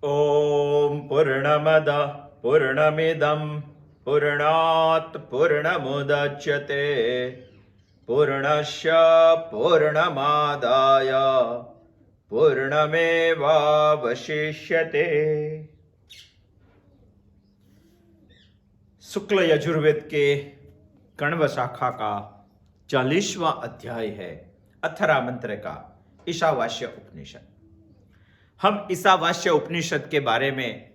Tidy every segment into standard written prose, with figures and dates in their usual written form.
ॐ पूर्णमद पूर्णमिदं पूर्णात् पूर्णमुदच्यते पूर्णस्य पूर्णमादाय पूर्णमेवावशिष्यते। शुक्ल यजुर्वेद के कण्व शाखा का 40वां अध्याय है अथर्वा मंत्र का ईशावास्य उपनिषद। हम ईशावास्य उपनिषद के बारे में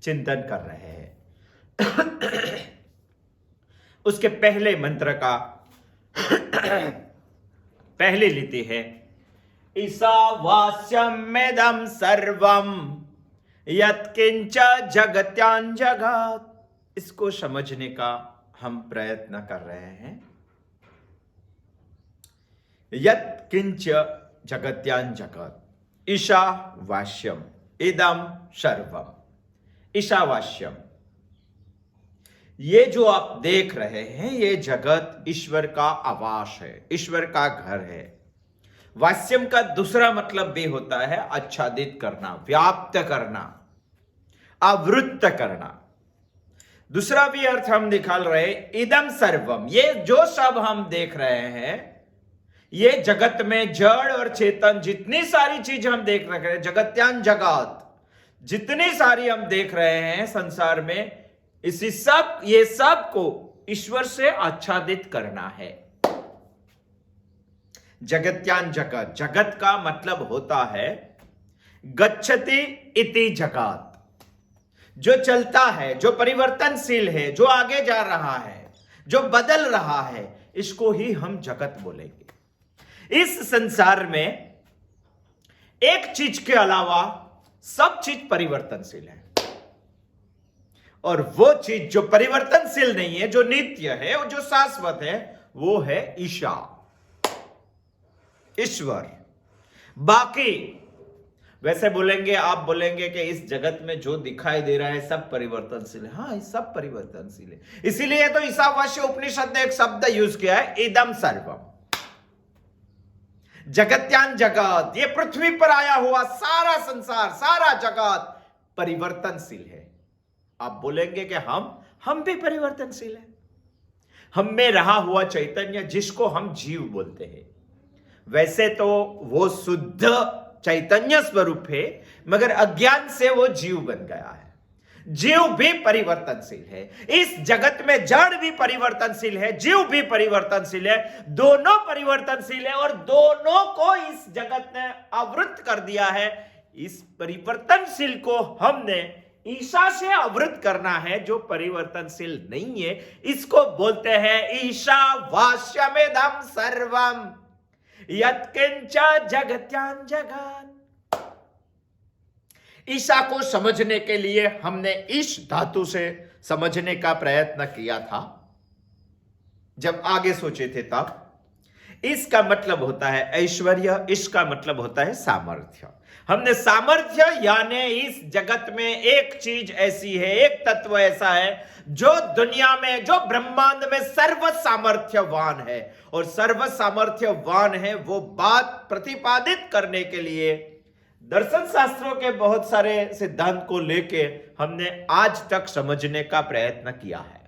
चिंतन कर रहे हैं। उसके पहले मंत्र का पहली लिपि है ईशावास्यमेदं सर्वं यत्किंच जगत्यां जगत्। इसको समझने का हम प्रयत्न कर रहे हैं। यत्किंच जगत्यां जगत् ईशावास्यम इदम सर्वम। ईशावास्यम, ये जो आप देख रहे हैं ये जगत ईश्वर का आवास है, ईश्वर का घर है। वास्यम का दूसरा मतलब भी होता है आच्छादित करना, व्याप्त करना, आवृत्त करना। दूसरा भी अर्थ हम निकाल रहे इदम सर्वम, ये जो सब हम देख रहे हैं, ये जगत में जड़ और चेतन जितनी सारी चीज हम देख रहे हैं, जगत्यां जगत जितनी सारी हम देख रहे हैं संसार में, इसी सब ये सब को ईश्वर से आच्छादित करना है। जगत्यां जगत, जगत का मतलब होता है गच्छति इति जगत, जो चलता है, जो परिवर्तनशील है, जो आगे जा रहा है, जो बदल रहा है, इसको ही हम जगत बोलेंगे। इस संसार में एक चीज के अलावा सब चीज परिवर्तनशील है, और वो चीज जो परिवर्तनशील नहीं है, जो नित्य है और जो शाश्वत है, वो है ईशा, ईश्वर। बाकी वैसे बोलेंगे, आप बोलेंगे कि इस जगत में जो दिखाई दे रहा है सब परिवर्तनशील है। हाँ, सब परिवर्तनशील है। इसीलिए तो ईशावास्य उपनिषद ने एक शब्द यूज किया है इदम सर्वम। जगत्यां जगत, ये पृथ्वी पर आया हुआ सारा संसार, सारा जगत परिवर्तनशील है। आप बोलेंगे कि हम भी परिवर्तनशील हैं। हम में रहा हुआ चैतन्य जिसको हम जीव बोलते हैं, वैसे तो वो शुद्ध चैतन्य स्वरूप है, मगर अज्ञान से वो जीव बन गया है। जीव भी परिवर्तनशील है। इस जगत में जड़ भी परिवर्तनशील है, जीव भी परिवर्तनशील है, दोनों परिवर्तनशील है, और दोनों को इस जगत ने आवृत कर दिया है। इस परिवर्तनशील को हमने ईशा से आवृत करना है, जो परिवर्तनशील नहीं है। इसको बोलते हैं ईशावास्यमेदं सर्वम यत्किंच जगत्यां जगत्। ईशा को समझने के लिए हमने ईश धातु से समझने का प्रयत्न किया था। जब आगे सोचे थे तब इसका मतलब होता है ऐश्वर्य, इसका मतलब होता है सामर्थ्य। हमने सामर्थ्य यानी इस जगत में एक चीज ऐसी है, एक तत्व ऐसा है जो दुनिया में, जो ब्रह्मांड में सर्व सामर्थ्यवान है, और सर्व सामर्थ्यवान है वो बात प्रतिपादित करने के लिए दर्शन शास्त्रों के बहुत सारे सिद्धांत को लेके हमने आज तक समझने का प्रयत्न किया है।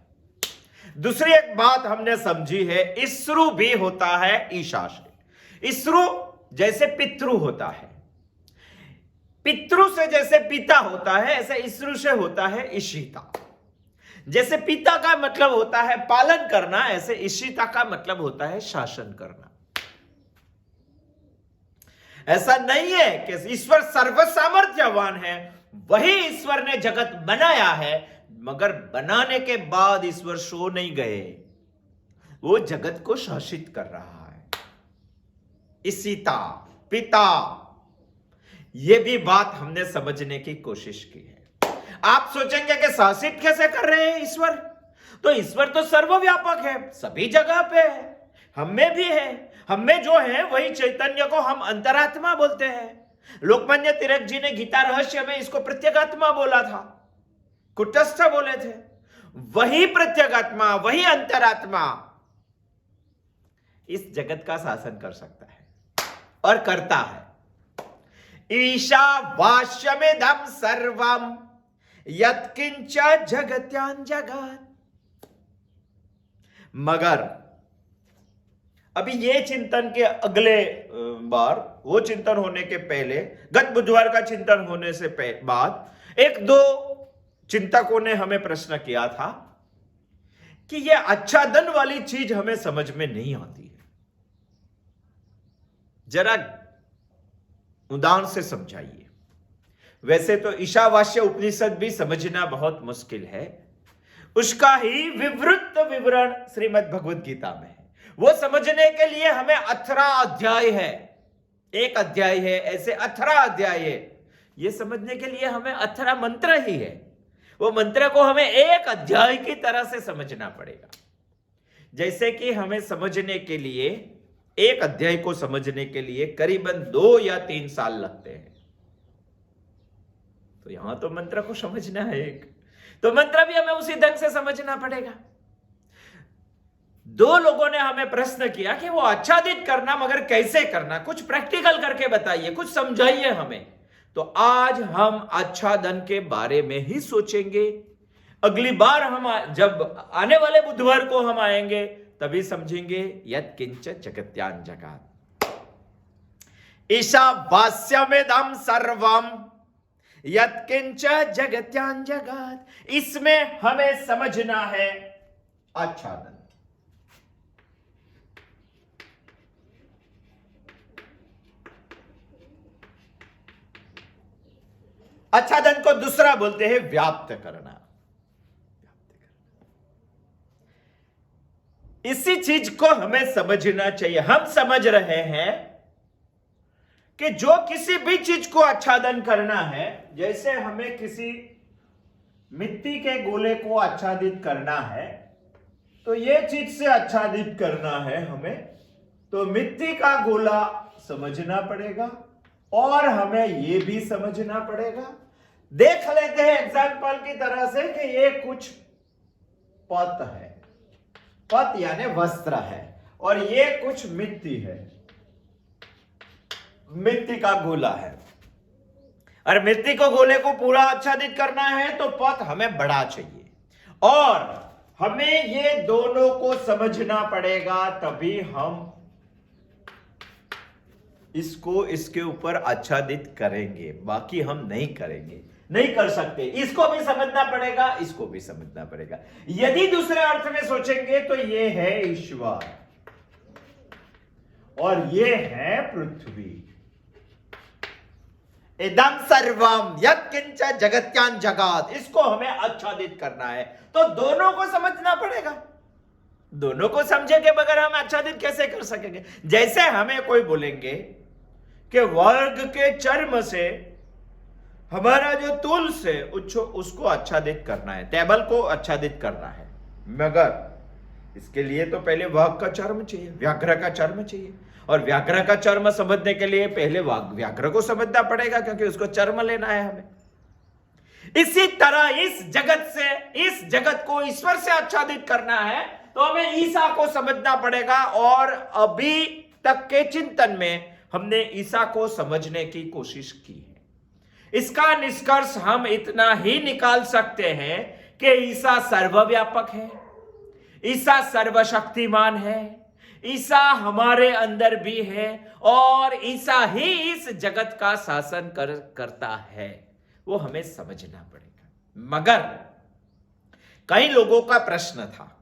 दूसरी एक बात हमने समझी है, ईश्रु भी होता है ईशा से। ईश्रु जैसे पितृ होता है, पितृ से जैसे पिता होता है, ऐसे ईश्रु से होता है ईशिता। जैसे पिता का मतलब होता है पालन करना, ऐसे ईशिता का मतलब होता है शासन करना। ऐसा नहीं है कि ईश्वर सर्व सामर्थ्यवान है, वही ईश्वर ने जगत बनाया है, मगर बनाने के बाद ईश्वर सो नहीं गए, वो जगत को शासित कर रहा है। ईशिता, पिता, ये भी बात हमने समझने की कोशिश की है। आप सोचेंगे कि शासित कैसे कर रहे हैं ईश्वर? तो ईश्वर तो सर्वव्यापक है, सभी जगह पे है, हम में भी है। हम में जो है वही चैतन्य को हम अंतरात्मा बोलते हैं। लोकमान्य तिलक जी ने गीता रहस्य में इसको प्रत्यगात्मा बोला था, कुटस्थ बोले थे। वही प्रत्यगात्मा, वही अंतरात्मा इस जगत का शासन कर सकता है और करता है। ईशावास्यमिदं सर्वं यत्किंच जगत्यां जगत्। मगर अभी ये चिंतन के अगले बार, वो चिंतन होने के पहले, गत बुधवार का चिंतन होने से बाद एक दो चिंतकों ने हमें प्रश्न किया था कि ये आच्छादन वाली चीज हमें समझ में नहीं आती है, जरा उदाहरण से समझाइए। वैसे तो ईशावास्य उपनिषद भी समझना बहुत मुश्किल है, उसका ही विवृत विवरण श्रीमद् भगवद गीता में है। वो समझने के लिए हमें 18 अध्याय है, एक अध्याय है, ऐसे 18 अध्याय है। ये समझने के लिए हमें 18 मंत्र ही है, वो मंत्र को हमें एक अध्याय की तरह से समझना पड़ेगा। जैसे कि हमें समझने के लिए, एक अध्याय को समझने के लिए करीबन 2 या 3 साल लगते हैं, तो यहां तो मंत्र को समझना है एक, तो मंत्र भी हमें उसी ढंग से समझना पड़ेगा। 2 लोगों ने हमें प्रश्न किया कि वो आच्छादित करना, मगर कैसे करना, कुछ प्रैक्टिकल करके बताइए, कुछ समझाइए हमें। तो आज हम आच्छादन के बारे में ही सोचेंगे। अगली बार हम जब आने वाले बुधवार को हम आएंगे तभी समझेंगे यत्किंच जगत्यां जगत्। ईशावास्यमिदं सर्वं यत्किंच जगत्यां जगत्। इसमें हमें समझना है आच्छादन। आच्छादन को दूसरा बोलते हैं व्याप्त करना। इसी चीज को हमें समझना चाहिए। हम समझ रहे हैं कि जो किसी भी चीज को आच्छादन करना है, जैसे हमें किसी मिट्टी के गोले को आच्छादित करना है, तो ये चीज से आच्छादित करना है हमें, तो मिट्टी का गोला समझना पड़ेगा और हमें यह भी समझना पड़ेगा। देख लेते हैं एग्जाम्पल की तरह से कि ये कुछ पत है, पत यानी वस्त्र है, और ये कुछ मिट्टी है, मिट्टी का गोला है। और मिट्टी को गोले को पूरा आच्छादित करना है तो पत हमें बड़ा चाहिए, और हमें ये दोनों को समझना पड़ेगा, तभी हम इसको इसके ऊपर आच्छादित करेंगे। बाकी हम नहीं करेंगे, नहीं कर सकते। इसको भी समझना पड़ेगा, इसको भी समझना पड़ेगा। यदि दूसरे अर्थ में सोचेंगे तो ये है ईश्वर और ये है पृथ्वी। इदं सर्वम यत्किंच जगत्यां जगत्, इसको हमें आच्छादित करना है, तो दोनों को समझना पड़ेगा। दोनों को समझे के बगैर हम आच्छादित कैसे कर सकेंगे। जैसे हमें कोई बोलेंगे कि वर्ग के चर्म से हमारा जो तूल से उसको आच्छादित करना है, टेबल को आच्छादित करना है, मगर इसके लिए तो पहले वाघ का चर्म चाहिए, व्याघ्र का चर्म चाहिए, और व्याघ्र का चर्म समझने के लिए पहले व्याघ्र को समझना पड़ेगा, क्योंकि उसको चर्म लेना है हमें। इसी तरह इस जगत से, इस जगत को ईश्वर से आच्छादित करना है तो हमें ईसा को समझना पड़ेगा। और अभी तक के चिंतन में हमने ईसा को समझने की कोशिश की है। इसका निष्कर्ष हम इतना ही निकाल सकते हैं कि ईसा सर्वव्यापक है, ईसा सर्वशक्तिमान है, ईसा हमारे अंदर भी है, और ईसा ही इस जगत का शासन करता है। वो हमें समझना पड़ेगा। मगर कई लोगों का प्रश्न था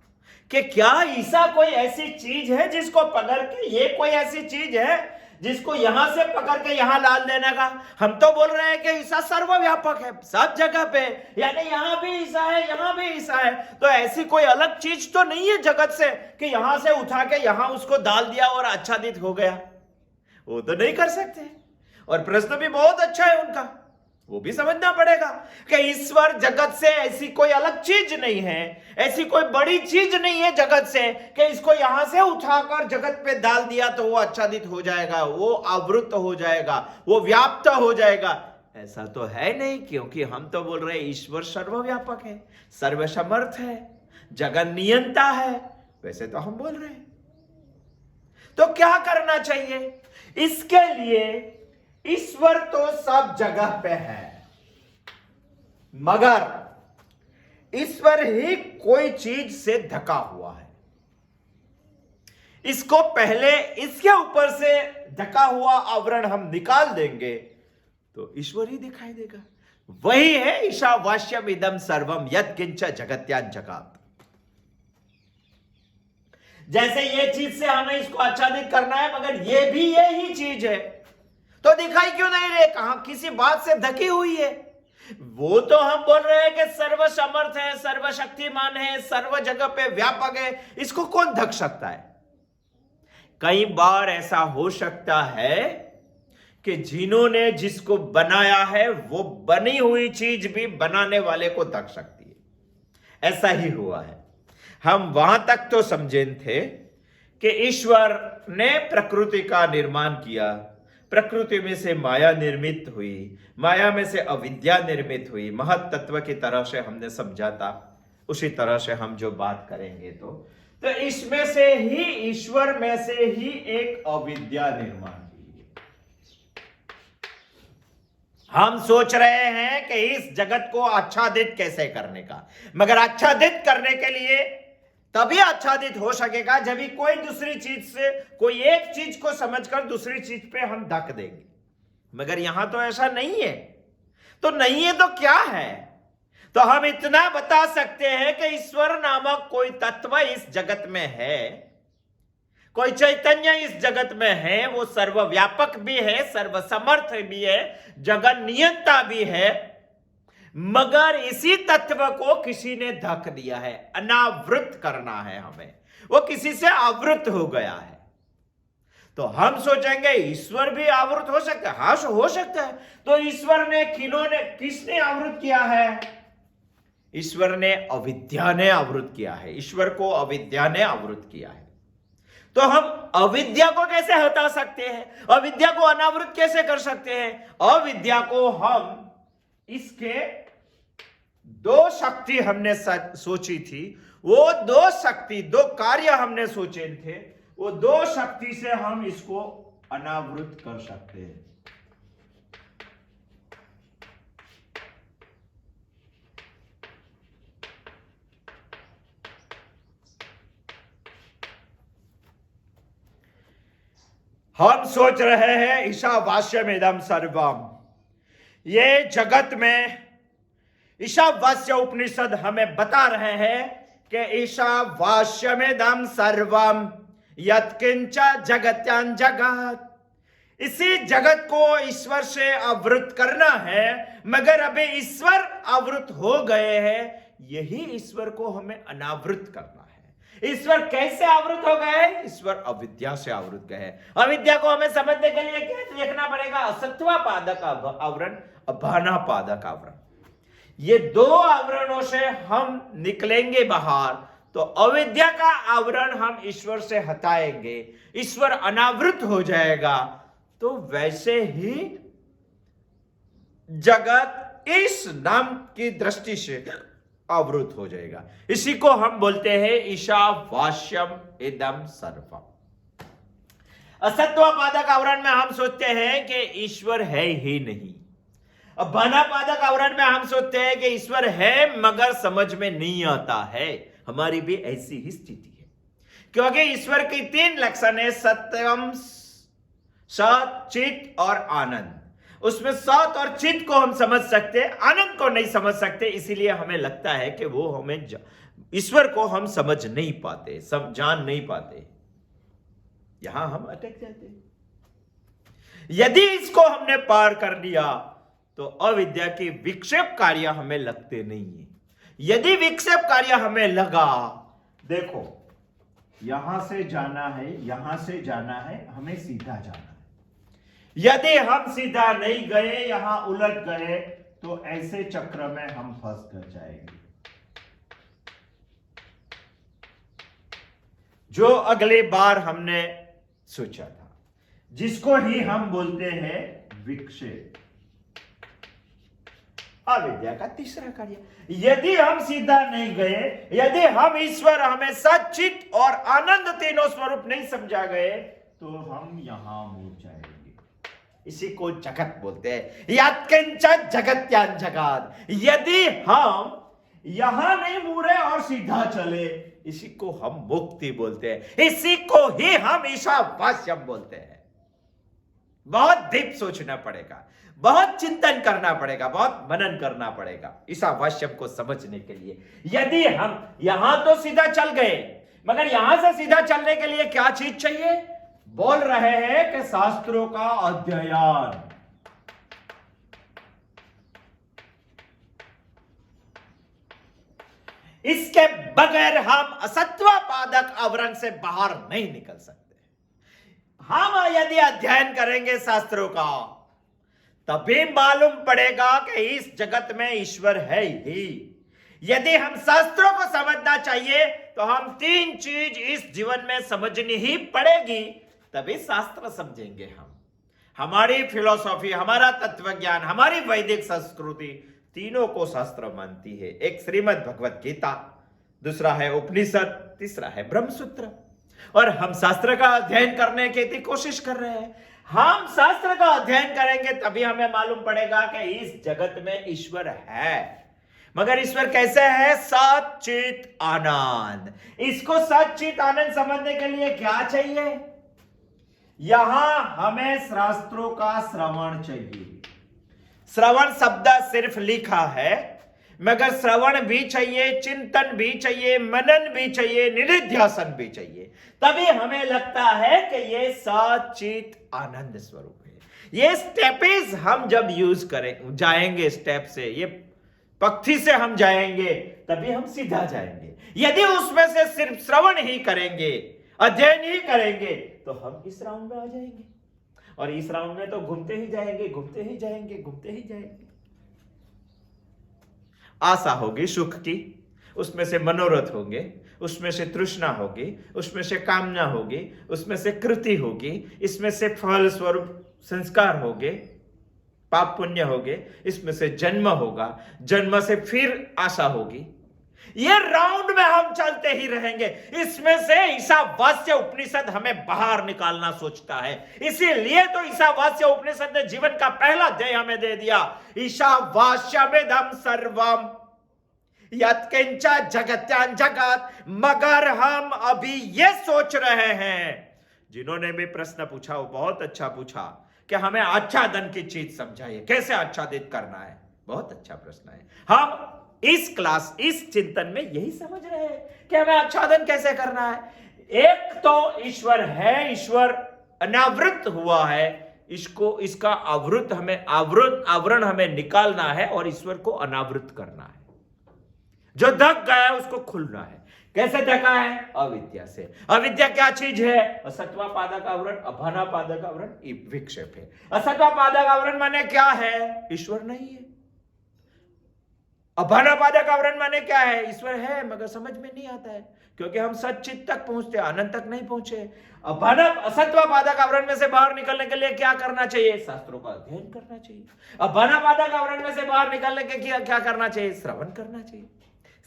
कि क्या ईसा कोई ऐसी चीज है जिसको पकड़ के, ये कोई ऐसी चीज है जिसको यहां से पकड़ के यहां डाल देने का। हम तो बोल रहे हैं कि ईसा सर्वव्यापक है, सब जगह पे, यानी यहां भी ईसा है, यहां भी ईसा है, तो ऐसी कोई अलग चीज तो नहीं है जगत से कि यहां से उठा के यहां उसको डाल दिया और आच्छादित हो गया। वो तो नहीं कर सकते। और प्रश्न भी बहुत अच्छा है उनका, वो भी समझना पड़ेगा कि ईश्वर जगत से ऐसी कोई अलग चीज नहीं है, ऐसी कोई बड़ी चीज नहीं है जगत से कि इसको यहां से उठाकर जगत पे डाल दिया तो वो आच्छादित हो जाएगा, वो आवृत हो जाएगा, वो व्याप्त हो जाएगा। ऐसा तो है नहीं, क्योंकि हम तो बोल रहे हैं ईश्वर सर्वव्यापक है, सर्वसमर्थ है, जगत नियंता है। वैसे तो हम बोल रहे हैं। तो क्या करना चाहिए इसके लिए? ईश्वर तो सब जगह पे है, मगर ईश्वर ही कोई चीज से ढका हुआ है। इसको पहले इसके ऊपर से ढका हुआ आवरण हम निकाल देंगे तो ईश्वर ही दिखाई देगा। वही है ईशावास्यम इदम सर्वम यत् किंच जगत्यान जगात। जैसे ये चीज से हमें इसको आच्छादित करना है, मगर ये भी यही चीज है, तो दिखाई क्यों नहीं रहे? कहां किसी बात से ढकी हुई है। वो तो हम बोल रहे हैं कि सर्व समर्थ है, सर्वशक्तिमान है, सर्व जगह पे व्यापक है, इसको कौन ढक सकता है? कई बार ऐसा हो सकता है कि जिन्होंने जिसको बनाया है वो बनी हुई चीज भी बनाने वाले को ढक सकती है। ऐसा ही हुआ है। हम वहां तक तो समझे थे कि ईश्वर ने प्रकृति का निर्माण किया, प्रकृति में से माया निर्मित हुई, माया में से अविद्या निर्मित हुई, महत तत्व की तरह से हमने समझा था। उसी तरह से हम जो बात करेंगे तो इसमें से ही, ईश्वर में से ही एक अविद्या निर्माण हुई। हम सोच रहे हैं कि इस जगत को आच्छादित कैसे करने का, मगर आच्छादित करने के लिए तभी आच्छादित हो सकेगा जब भी कोई दूसरी चीज से, कोई एक चीज को समझकर दूसरी चीज पे हम ढक देंगे। मगर यहां तो ऐसा नहीं है। तो नहीं है तो क्या है? तो हम इतना बता सकते हैं कि ईश्वर नामक कोई तत्व इस जगत में है, कोई चैतन्य इस जगत में है, वो सर्वव्यापक भी है, सर्वसमर्थ भी है, जगत नियंता भी है, मगर इसी तत्व को किसी ने ढक दिया है। अनावृत करना है हमें, वो किसी से आवृत हो गया है। तो हम सोचेंगे ईश्वर भी आवृत हो सकता है। हाँ, हो सकता है। तो ईश्वर ने किसने आवृत किया है? ईश्वर ने अविद्या ने आवृत किया है। ईश्वर को अविद्या ने आवृत किया है। तो हम अविद्या को कैसे हटा सकते हैं? अविद्या को अनावृत कैसे कर सकते हैं? अविद्या को हम, इसके दो शक्ति हमने सोची थी, वो दो शक्ति, दो कार्य हमने सोचे थे, वो दो शक्ति से हम इसको अनावृत कर सकते हैं। हम सोच रहे हैं ईशावास्यम इदम सर्वम, ये जगत में ईशावास्य उपनिषद हमें बता रहे हैं कि ईशावास्यम इदम सर्वम यत्किंच जगत्यान जगत। इसी जगत को ईश्वर से आवृत करना है, मगर अभी ईश्वर आवृत हो गए हैं, यही ईश्वर को हमें अनावृत करना है। ईश्वर कैसे आवृत हो गए? ईश्वर अविद्या से आवृत गए हैं। अविद्या को हमें समझने के लिए क्या देखना पड़ेगा? असत्वा पादक आवरण, अभाना पादक आवरण। ये दो आवरणों से हम निकलेंगे बाहर, तो अविद्या का आवरण हम ईश्वर से हटाएंगे, ईश्वर अनावृत हो जाएगा। तो वैसे ही जगत इस नाम की दृष्टि से आवृत हो जाएगा। इसी को हम बोलते हैं ईशावास्यम इदम सर्वम। असत्वपादक आवरण में हम सोचते हैं कि ईश्वर है ही नहीं। अब भानापादक आवरण में हम सोचते हैं कि ईश्वर है, मगर समझ में नहीं आता है। हमारी भी ऐसी ही स्थिति है, क्योंकि ईश्वर की तीन लक्षण है, सत्यम, सत, चित और आनंद। उसमें सत और चित को हम समझ सकते हैं, आनंद को नहीं समझ सकते। इसीलिए हमें लगता है कि वो हमें, ईश्वर को हम समझ नहीं पाते, जान नहीं पाते। यहां हम अटक जाते हैं। यदि इसको हमने पार कर लिया तो अविद्या की विक्षेप कार्य हमें लगते नहीं है। यदि विक्षेप कार्य हमें लगा, देखो यहां से जाना है, यहां से जाना है, हमें सीधा जाना है। यदि हम सीधा नहीं गए, यहां उलट गए, तो ऐसे चक्र में हम फंस कर जाएंगे। जो अगली बार हमने सोचा था, जिसको ही हम बोलते हैं विक्षेप, अविद्या का तीसरा कार्य। यदि हम सीधा नहीं गए, यदि हम ईश्वर, हमें सच्चित और आनंद तीनों स्वरूप नहीं समझा गए, तो हम यहां मुड़ जाएंगे। इसी को जगत बोलते हैं। यत्किंच जगत्यान जगाद, यदि हम यहां नहीं मुड़े और सीधा चले, इसी को हम मुक्ति बोलते हैं, इसी को ही हम ईशावास्यम बोलते हैं। बहुत डीप सोचना पड़ेगा, बहुत चिंतन करना पड़ेगा, बहुत मनन करना पड़ेगा ईशावास्यम को समझने के लिए। यदि हम यहां तो सीधा चल गए, मगर यहां से सीधा चलने के लिए क्या चीज चाहिए? बोल रहे हैं कि शास्त्रों का अध्ययन। इसके बगैर हम असत्वापादक आवरण से बाहर नहीं निकल सकते। हम यदि अध्ययन करेंगे शास्त्रों का, तभी मालूम पड़ेगा कि इस जगत में ईश्वर है ही। यदि हम शास्त्रों को समझना चाहिए तो हम 3 चीज इस जीवन में समझनी ही पड़ेगी, तभी शास्त्र समझेंगे हम। हमारी फिलॉसफी, हमारा तत्वज्ञान, हमारी वैदिक संस्कृति, तीनों को शास्त्र मानती है। एक श्रीमद् भगवत गीता, दूसरा है उपनिषद, तीसरा है ब्रह्मसूत्र। और हम शास्त्र का अध्ययन करने की कोशिश कर रहे हैं। हम शास्त्र का अध्ययन करेंगे तभी हमें मालूम पड़ेगा कि इस जगत में ईश्वर है। मगर ईश्वर कैसे है? सच्चित आनंद। इसको सच्चित आनंद समझने के लिए क्या चाहिए? यहां हमें शास्त्रों का श्रवण चाहिए। श्रवण शब्द सिर्फ लिखा है, मगर श्रवण भी चाहिए, चिंतन भी चाहिए, मनन भी चाहिए, निधिध्यासन भी चाहिए। तभी हमें लगता है कि ये सच्चित आनंद स्वरूप है। ये स्टेपेज हम जब यूज करें जाएंगे, स्टेप से, ये पक्ति से हम जाएंगे, तभी हम सीधा जाएंगे। यदि उसमें से सिर्फ श्रवण ही करेंगे, अध्ययन ही करेंगे, तो हम इस राउंड में आ जाएंगे। और इस राउंड में तो घूमते ही जाएंगे, घूमते ही जाएंगे, घूमते ही जाएंगे। आशा होगी सुख की, उसमें से मनोरथ होंगे, उसमें से तृष्णा होगी, उसमें से कामना होगी, उसमें से कृति होगी, इसमें से फल स्वरूप संस्कार होंगे, पाप पुण्य होंगे, इसमें से जन्म होगा, जन्म से फिर आशा होगी। ये राउंड में हम चलते ही रहेंगे। इसमें से ईशावास्य उपनिषद हमें बाहर निकालना सोचता है। इसीलिए तो ईशावास्य उपनिषद ने जीवन का पहला अध्याय हमें दे दिया, ईशावास्यमिदं सर्वम यत्किंच जगत्यान जगत। मगर हम अभी ये सोच रहे हैं, जिन्होंने भी प्रश्न पूछा वो बहुत अच्छा पूछा कि हमें आच्छादन की चीज समझाइए, कैसे आच्छादित करना है। बहुत अच्छा प्रश्न है। हम इस क्लास, इस चिंतन में यही समझ रहे हैं कि हमें आच्छादन कैसे करना है। एक तो ईश्वर है, ईश्वर अनावृत हुआ है, इसको, इसका आवृत हमें, आवरण हमें निकालना है और ईश्वर को अनावृत करना है। जो ढक गया उसको खुलना है। कैसे ढका है? अविद्या से। अविद्या क्या चीज है? असत्वा पादक आवरण, अभाना पादक आवरण, विक्षेप है। असत्वा पादक आवरण माने क्या है? ईश्वर नहीं है। अभाना पादक आवरण माने क्या है? ईश्वर है मगर समझ में नहीं आता है, क्योंकि हम सच्चित तक पहुंचते, आनंद तक नहीं पहुंचे। अभाना असत्वा पादक आवरण में से बाहर निकलने के लिए क्या करना चाहिए? शास्त्रों का अध्ययन करना चाहिए। अभाना पादक आवरण में से बाहर निकलने के क्या करना चाहिए? श्रवण करना चाहिए।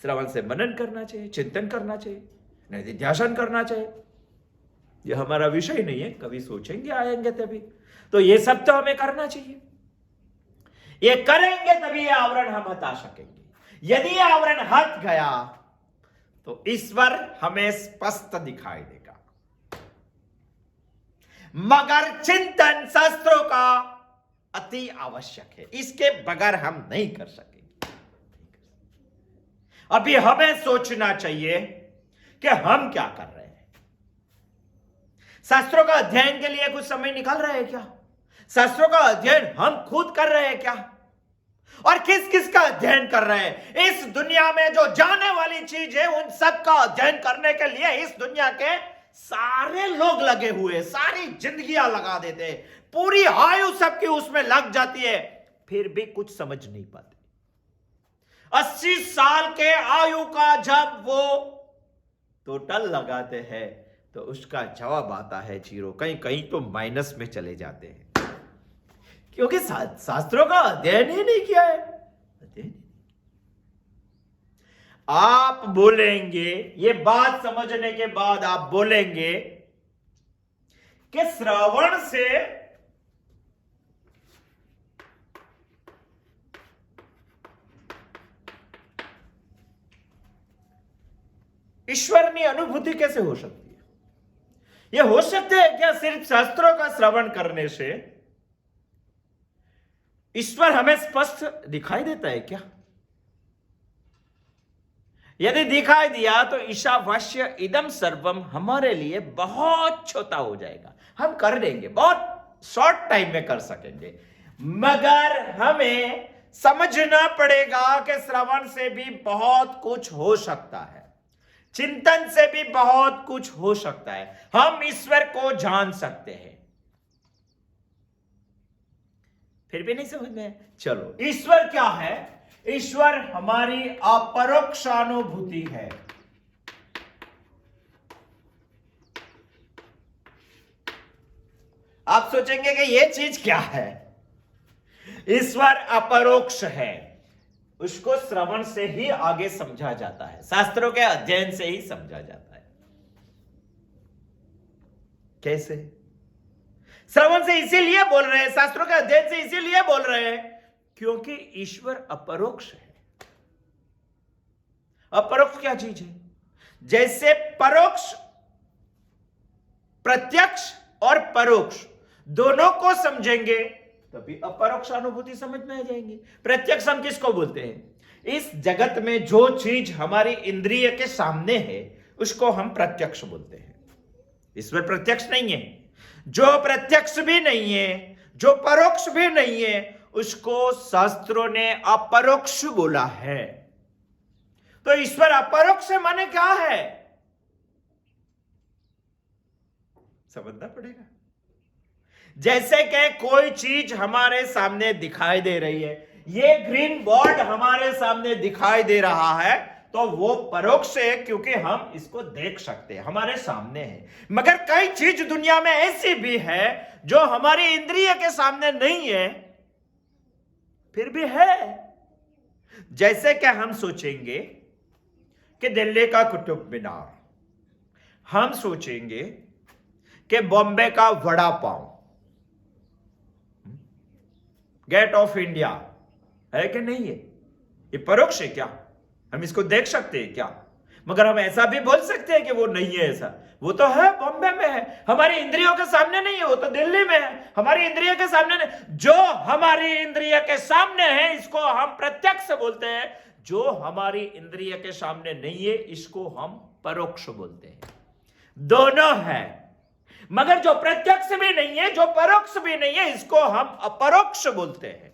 श्रवण से मनन करना चाहिए, चिंतन करना चाहिए, निधिध्यासन करना चाहिए। यह हमारा विषय नहीं है, कभी सोचेंगे आएंगे तभी। तो ये सब तो हमें करना चाहिए। ये करेंगे तभी ये आवरण हम हटा सकेंगे। यदि ये आवरण हट गया तो ईश्वर हमें स्पष्ट दिखाई देगा। मगर चिंतन शास्त्रों का अति आवश्यक है, इसके बगैर हम नहीं कर सकेंगे। अभी हमें सोचना चाहिए कि हम क्या कर रहे हैं। शास्त्रों का अध्ययन के लिए कुछ समय निकाल रहे हैं क्या? शास्त्रों का अध्ययन हम खुद कर रहे हैं क्या? और किस किस का अध्ययन कर रहे हैं? इस दुनिया में जो जाने वाली चीज है उन सब का अध्ययन करने के लिए इस दुनिया के सारे लोग लगे हुए, सारी जिंदगियां लगा देते, पूरी आयु सबकी उसमें लग जाती है, फिर भी कुछ समझ नहीं पाते। 80 साल के आयु का जब वो टोटल लगाते हैं तो उसका जवाब आता है जीरो, कहीं कहीं तो माइनस में चले जाते हैं, क्योंकि शास्त्रों का अध्ययन ही नहीं किया है। आप बोलेंगे, ये बात समझने के बाद आप बोलेंगे कि श्रवण से ईश्वरनी अनुभूति कैसे हो सकती है? यह हो सकता है क्या सिर्फ शास्त्रों का श्रवण करने से ईश्वर हमें स्पष्ट दिखाई देता है क्या? यदि दिखाई दिया तो ईशावास्य इदम सर्वम हमारे लिए बहुत छोटा हो जाएगा। हम कर देंगे, बहुत शॉर्ट टाइम में कर सकेंगे, मगर हमें समझना पड़ेगा कि श्रवण से भी बहुत कुछ हो सकता है, चिंतन से भी बहुत कुछ हो सकता है, हम ईश्वर को जान सकते हैं। फिर भी नहीं समझ में? चलो, ईश्वर क्या है? ईश्वर हमारी अपरोक्षानुभूति है। आप सोचेंगे कि यह चीज क्या है? ईश्वर अपरोक्ष है, उसको श्रवण से ही आगे समझा जाता है, शास्त्रों के अध्ययन से ही समझा जाता है। कैसे? श्रवण से इसीलिए बोल रहे हैं, शास्त्रों के अध्ययन से इसीलिए बोल रहे हैं क्योंकि ईश्वर अपरोक्ष है। अपरोक्ष क्या चीज है? जैसे परोक्ष, प्रत्यक्ष और परोक्ष दोनों को समझेंगे तभी अपरोक्ष अनुभूति समझ में आ जाएंगी। प्रत्यक्ष हम किसको बोलते हैं? इस जगत में जो चीज हमारी इंद्रिय के सामने है उसको हम प्रत्यक्ष बोलते हैं। ईश्वर प्रत्यक्ष नहीं है। जो प्रत्यक्ष भी नहीं है, जो परोक्ष भी नहीं है, उसको शास्त्रों ने अपरोक्ष बोला है। तो ईश्वर अपरोक्ष माने क्या है? समझना पड़ेगा। जैसे कि कोई चीज हमारे सामने दिखाई दे रही है, ये ग्रीन बोर्ड हमारे सामने दिखाई दे रहा है, तो वो परोक्ष है क्योंकि हम इसको देख सकते हैं, हमारे सामने है। मगर कई चीज दुनिया में ऐसी भी है जो हमारी इंद्रिय के सामने नहीं है, फिर भी है। जैसे कि हम सोचेंगे कि दिल्ली का कुतुब मीनार, हम सोचेंगे कि बॉम्बे का vada pav, gate of India है कि नहीं है? ये परोक्ष है क्या? हम इसको देख सकते हैं क्या? मगर हम ऐसा भी बोल सकते हैं कि वो नहीं है ऐसा। वो तो है, बॉम्बे में है, हमारी इंद्रियों के सामने नहीं है। वो तो दिल्ली में है, हमारी इंद्रियों के सामने नहीं। जो हमारी इंद्रिय के सामने है इसको हम प्रत्यक्ष बोलते हैं, जो हमारी इंद्रिय के सामने नहीं है इसको हम परोक्ष बोलते हैं। दोनों है, मगर जो प्रत्यक्ष भी नहीं है, जो परोक्ष भी नहीं है, इसको हम अपरोक्ष बोलते हैं।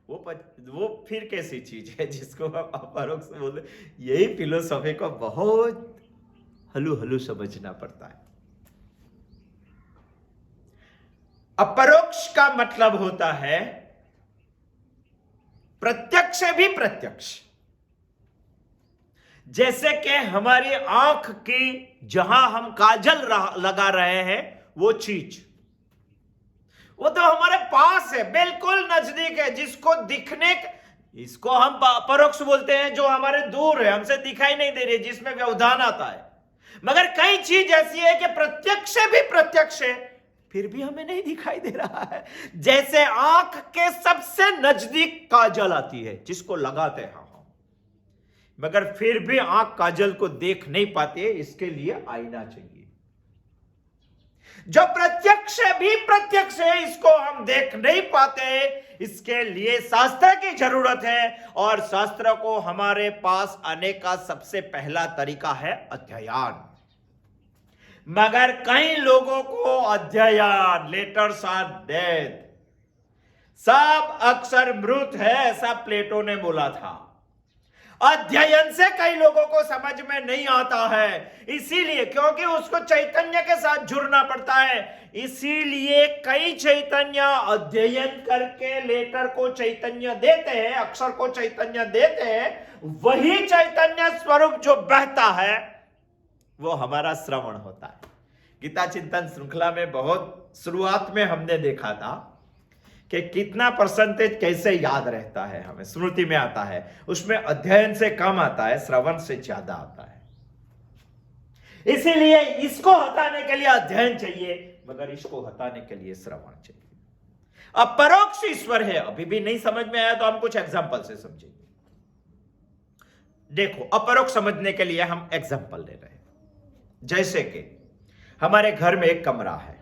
वो फिर कैसी चीज है जिसको हम अपरोक्ष बोलते? यही फिलोसॉफी को बहुत हलू समझना पड़ता है। अपरोक्ष का मतलब होता है प्रत्यक्ष भी प्रत्यक्ष। जैसे कि हमारी आंख की जहां हम काजल लगा रहे हैं वो चीज, वो तो हमारे पास है, बिल्कुल नजदीक है, जिसको दिखने, इसको हम परोक्ष बोलते हैं। जो हमारे दूर है, हमसे दिखाई नहीं दे रही, जिसमें व्यवधान आता है। मगर कई चीज ऐसी है कि प्रत्यक्ष भी प्रत्यक्ष है, फिर भी हमें नहीं दिखाई दे रहा है। जैसे आंख के सबसे नजदीक काजल आती है जिसको लगाते हैं हम, मगर फिर भी आंख काजल को देख नहीं पाते, इसके लिए आईना चाहिए। जो प्रत्यक्ष भी प्रत्यक्ष है, इसको हम देख नहीं पाते, इसके लिए शास्त्र की जरूरत है। और शास्त्र को हमारे पास आने का सबसे पहला तरीका है अध्ययन। मगर कई लोगों को अध्ययन, लेटर्स आर डेड, सब अक्षर मृत है, ऐसा प्लेटो ने बोला था। अध्ययन से कई लोगों को समझ में नहीं आता है, इसीलिए, क्योंकि उसको चैतन्य के साथ जुड़ना पड़ता है। इसीलिए कई चैतन्य अध्ययन करके लेटर को चैतन्य देते हैं, अक्षर को चैतन्य देते हैं। वही चैतन्य स्वरूप जो बहता है वो हमारा श्रवण होता है। गीता चिंतन श्रृंखला में बहुत शुरुआत में हमने देखा था कि कितना परसेंटेज कैसे याद रहता है, हमें स्मृति में आता है। उसमें अध्ययन से कम आता है, श्रवण से ज्यादा आता है। इसीलिए इसको हटाने के लिए अध्ययन चाहिए, मगर इसको हटाने के लिए श्रवण चाहिए। अब परोक्ष ईश्वर है, अभी भी नहीं समझ में आया तो हम कुछ एग्जांपल से समझेंगे। देखो, अपरोक्ष समझने के लिए हम एग्जांपल ले रहे हैं। जैसे कि हमारे घर में एक कमरा है,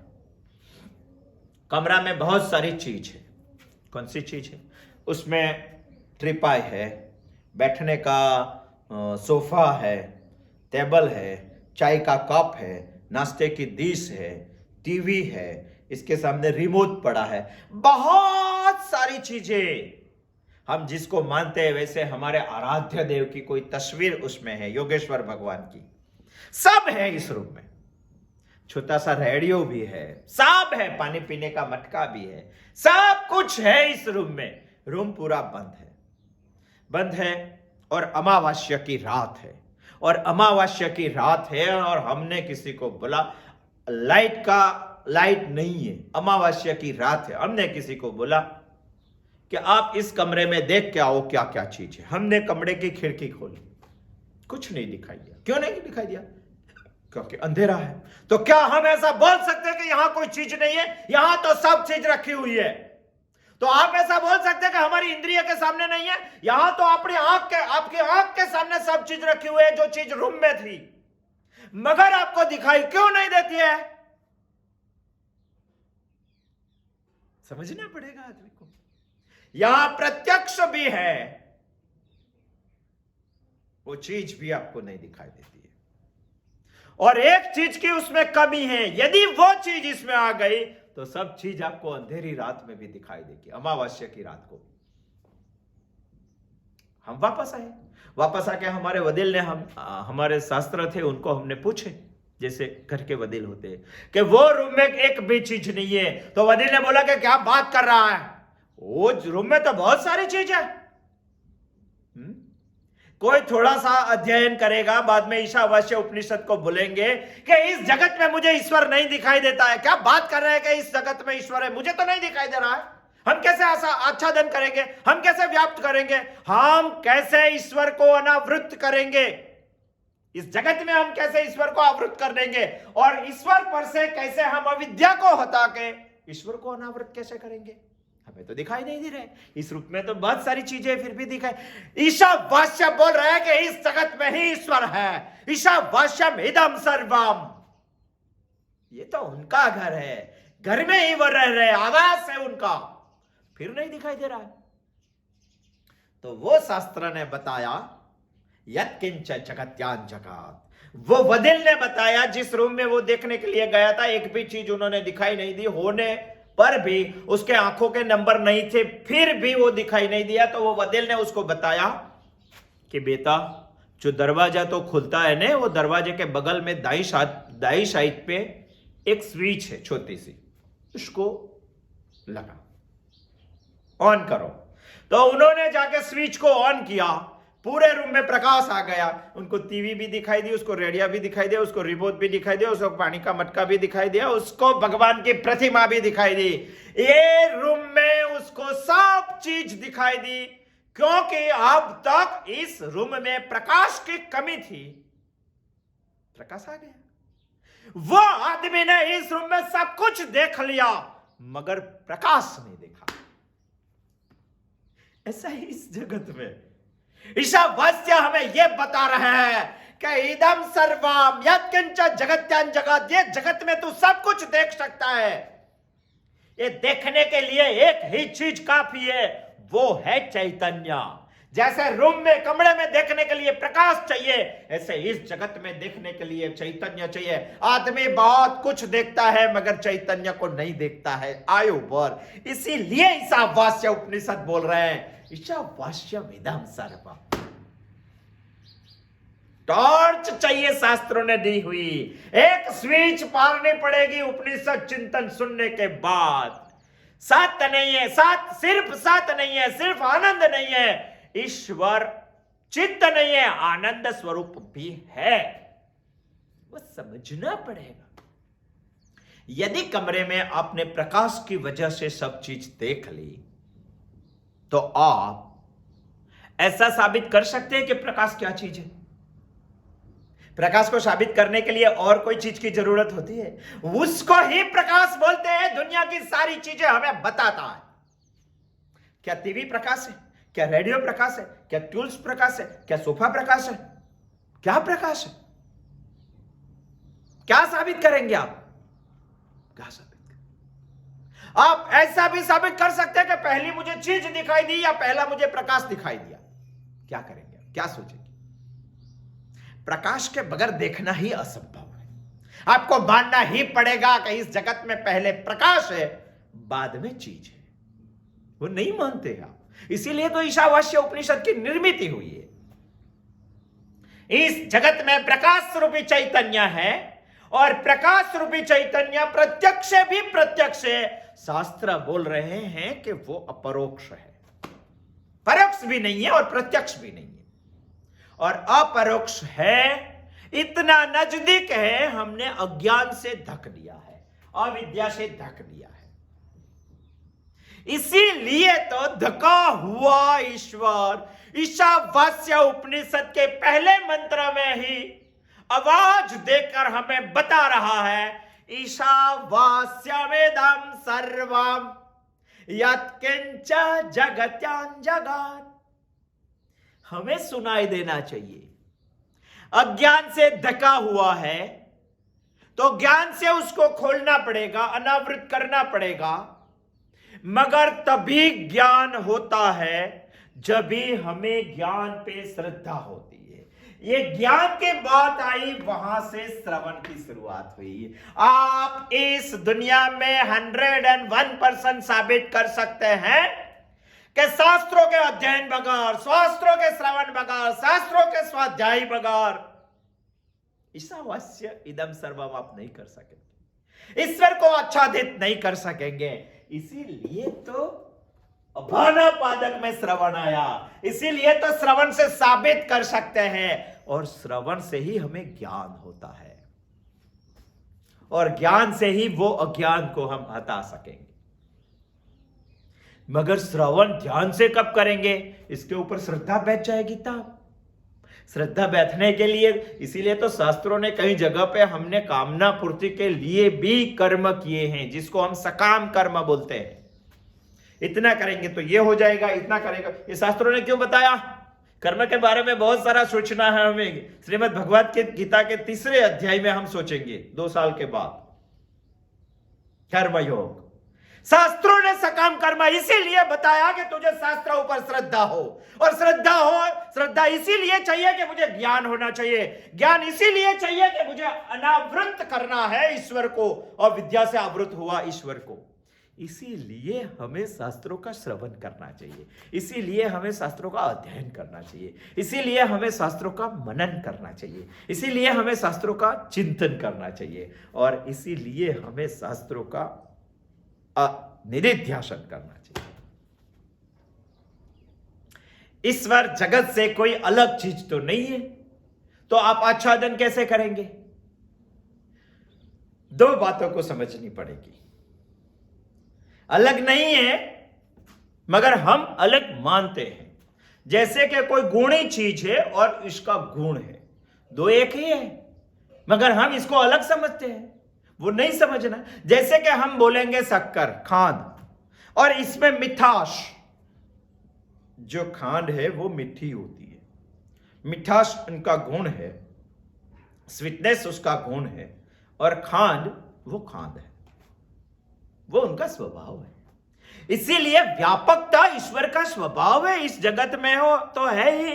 कमरा में बहुत सारी चीज है। कौन सी चीज है? उसमें ट्रिपाई है, बैठने का सोफा है, टेबल है, चाय का कप है, नाश्ते की डिश है, टीवी है, इसके सामने रिमोट पड़ा है, बहुत सारी चीजें। हम जिसको मानते हैं वैसे हमारे आराध्य देव की कोई तस्वीर उसमें है, योगेश्वर भगवान की, सब है इस रूम में। छोटा सा रेडियो भी है, सब है, पानी पीने का मटका भी है, सब कुछ है इस रूम में। रूम पूरा बंद है और अमावस्या की रात है, और हमने किसी को बोला लाइट नहीं है, अमावस्या की रात है, हमने किसी को बोला कि आप इस कमरे में देख के आओ क्या क्या चीज है। हमने कमरे की खिड़की खोली, कुछ नहीं दिखाई दिया। क्यों नहीं दिखाई दिया? क्योंकि अंधेरा है। तो क्या हम ऐसा बोल सकते हैं कि यहां कोई चीज नहीं है? यहां तो सब चीज रखी हुई है। तो आप ऐसा बोल सकते हैं कि हमारी इंद्रिय के सामने नहीं है? यहां तो आपकी आंख के सामने सब चीज रखी हुई है, जो चीज रूम में थी, मगर आपको दिखाई क्यों नहीं देती है? समझना पड़ेगा आदमी को। यहां प्रत्यक्ष भी है, वो चीज भी आपको नहीं दिखाई देती है, और एक चीज की उसमें कमी है। यदि वो चीज इसमें आ गई तो सब चीज आपको अंधेरी रात में भी दिखाई देगी, अमावस्या की रात को। हम वापस आके हमारे वडील ने, हमारे शास्त्र थे, उनको हमने पूछे, जैसे घर के वडील होते हैं, कि वो रूम में एक भी चीज नहीं है। तो वडील ने बोला कि क्या बात कर रहा है, वो रूम में तो बहुत सारी चीज है। कोई थोड़ा सा अध्ययन करेगा, बाद में ईशावास्य उपनिषद को बोलेंगे कि इस जगत में मुझे ईश्वर नहीं दिखाई देता है। क्या बात कर रहे हैं कि इस जगत में ईश्वर है? मुझे तो नहीं दिखाई दे रहा है। हम कैसे आच्छादन करेंगे? हम कैसे व्याप्त करेंगे? हम कैसे ईश्वर को अनावृत करेंगे? इस जगत में हम कैसे ईश्वर को आवृत कर देंगे? और ईश्वर पर से कैसे हम अविद्या को हटा के ईश्वर को अनावृत कैसे करेंगे? हमें तो दिखाई नहीं दे रहे। इस रूप में तो बहुत सारी चीजें फिर भी दिखाई। ईशावास्य बोल रहे हैं कि इस जगत में ही ईश्वर है। ईशावास्यम इदम सर्वम, ये तो उनका घर है, घर में ही वो रह रहे, आवास है उनका, फिर नहीं दिखाई दे रहा है। तो वो शास्त्र ने बताया, यत्किंच जगत्यान जगत, वो वडिल ने बताया, जिस रूम में वो देखने के लिए गया था, एक भी चीज उन्होंने दिखाई नहीं दी, होने पर भी उसके आंखों के नंबर नहीं थे, फिर भी वो दिखाई नहीं दिया। तो वो वडिल ने उसको बताया कि बेटा, जो दरवाजा तो खुलता है ना, वो दरवाजे के बगल में दाई साइड पे एक स्विच है छोटी सी, उसको लगा, ऑन करो। तो उन्होंने जाके स्विच को ऑन किया, पूरे रूम में प्रकाश आ गया। उनको टीवी भी दिखाई दी, उसको रेडियो भी दिखाई दिया, उसको रिमोट भी दिखाई दिया, उसको पानी का मटका भी दिखाई दिया, उसको भगवान की प्रतिमा भी दिखाई दी। ये रूम में उसको सब चीज दिखाई दी, क्योंकि अब तक इस रूम में प्रकाश की कमी थी। प्रकाश आ गया। वो आदमी ने इस रूम में सब कुछ देख लिया, मगर प्रकाश नहीं देखा। ऐसा ही इस जगत में ईशावास्य हमें यह बता रहा है कि इदम सर्वम यत्किंच जगत्यान जगत, ये जगत में तू सब कुछ देख सकता है। ये देखने के लिए एक ही चीज काफी है, वो है चैतन्य। जैसे रूम में, कमरे में देखने के लिए प्रकाश चाहिए, ऐसे इस जगत में देखने के लिए चैतन्य चाहिए। आदमी बहुत कुछ देखता है मगर चैतन्य को नहीं देखता है। आयु पर इसीलिए ईशावास्य उपनिषद बोल रहे हैं, ईशावास्यम इदं सर्वम। टॉर्च चाहिए शास्त्रों ने दी हुई, एक स्विच मारनी पड़ेगी उपनिषद चिंतन सुनने के बाद। सात नहीं है, सात नहीं है, सिर्फ आनंद नहीं है, ईश्वर चित्त नहीं है, आनंद स्वरूप भी है, वो समझना पड़ेगा। यदि कमरे में आपने प्रकाश की वजह से सब चीज देख ली, तो आप ऐसा साबित कर सकते हैं कि प्रकाश क्या चीज है। प्रकाश को साबित करने के लिए और कोई चीज की जरूरत होती है? उसको ही प्रकाश बोलते हैं। दुनिया की सारी चीजें हमें बताता है। क्या टीवी प्रकाश है? क्या रेडियो प्रकाश है? क्या ट्यूल्स प्रकाश है? क्या सोफा प्रकाश है? क्या प्रकाश है? क्या साबित करेंगे आप? क्या साबित करें? आप ऐसा भी साबित कर सकते हैं कि पहली मुझे चीज दिखाई दी या पहला मुझे प्रकाश दिखाई दिया। क्या करेंगे? क्या सोचेंगे? प्रकाश के बगैर देखना ही असंभव है। आपको मानना ही पड़ेगा कि इस जगत में पहले प्रकाश है, बाद में चीज है। वो नहीं मानते आप, इसीलिए तो ईशावास्य उपनिषद की निर्मित हुई है। इस जगत में प्रकाश रूपी चैतन्य है और प्रकाश रूपी चैतन्य प्रत्यक्ष भी प्रत्यक्ष है। शास्त्र बोल रहे हैं कि वो अपरोक्ष है, परोक्ष भी नहीं है और प्रत्यक्ष भी नहीं है। और अपरोक्ष है, इतना नजदीक है, हमने अज्ञान से ढक दिया है, अविद्या से ढक दिया है। इसीलिए तो ढका हुआ ईश्वर ईशावास्य उपनिषद के पहले मंत्र में ही आवाज देकर हमें बता रहा है, ईशावास्यमेदं सर्वं यत्किंच जगत्यां जगत्। हमें सुनाई देना चाहिए। अज्ञान से ढका हुआ है तो ज्ञान से उसको खोलना पड़ेगा, अनावृत करना पड़ेगा। मगर तभी ज्ञान होता है जब भी हमें ज्ञान पे श्रद्धा होती है। ये ज्ञान की बात आई, वहां से श्रवण की शुरुआत हुई। आप इस दुनिया में 101% साबित कर सकते हैं कि शास्त्रों के अध्ययन बगैर, शास्त्रों के श्रवण बगैर, शास्त्रों के स्वाध्याय बगैर ईशावास्य इदम सर्वम आप नहीं कर सकेंगे, ईश्वर को आच्छादित नहीं कर सकेंगे। इसीलिए तो अभानापादक में श्रवण आया, इसीलिए तो श्रवण से साबित कर सकते हैं और श्रवण से ही हमें ज्ञान होता है और ज्ञान से ही वो अज्ञान को हम हटा सकेंगे। मगर श्रवण ध्यान से कब करेंगे? इसके ऊपर श्रद्धा बैठ जाएगी तब। श्रद्धा बैठने के लिए, इसीलिए तो शास्त्रों ने कई जगह पे हमने कामना पूर्ति के लिए भी कर्म किए हैं, जिसको हम सकाम कर्म बोलते हैं। इतना करेंगे तो ये हो जाएगा, इतना करेगा। ये शास्त्रों ने क्यों बताया? कर्म के बारे में बहुत सारा सोचना है हमें। श्रीमद् भगवत गीता के 3 अध्याय में हम सोचेंगे 2 साल के बाद कर्मयोग। शास्त्रों ने सकाम कर्म इसीलिए बताया कि तुझे शास्त्र ऊपर श्रद्धा हो, और श्रद्धा इसीलिए चाहिए कि मुझे ज्ञान होना चाहिए, ज्ञान इसीलिए चाहिए कि मुझे अनावृत करना है ईश्वर को, और विद्या से आवृत हुआ ईश्वर को। इसीलिए हमें शास्त्रों का श्रवण करना चाहिए, इसीलिए हमें शास्त्रों का अध्ययन करना चाहिए, इसीलिए हमें शास्त्रों का मनन करना चाहिए, इसीलिए हमें शास्त्रों का चिंतन करना चाहिए, और इसीलिए हमें शास्त्रों का निधिध्यासन करना चाहिए। ईश्वर जगत से कोई अलग चीज तो नहीं है, तो आप आच्छादन कैसे करेंगे? 2 बातों को समझनी पड़ेगी। अलग नहीं है, मगर हम अलग मानते हैं। जैसे कि कोई गुणी चीज है और इसका गुण है, 2 एक ही है, मगर हम इसको अलग समझते हैं। वो नहीं समझना। जैसे कि हम बोलेंगे शक्कर, खांड, और इसमें मिठास, जो खांड है वो मीठी होती है, मिठास उनका गुण है, स्वीटनेस उसका गुण है, और खांड वो खांड है, वो उनका स्वभाव है। इसीलिए व्यापकता ईश्वर का स्वभाव है, इस जगत में हो तो है ही।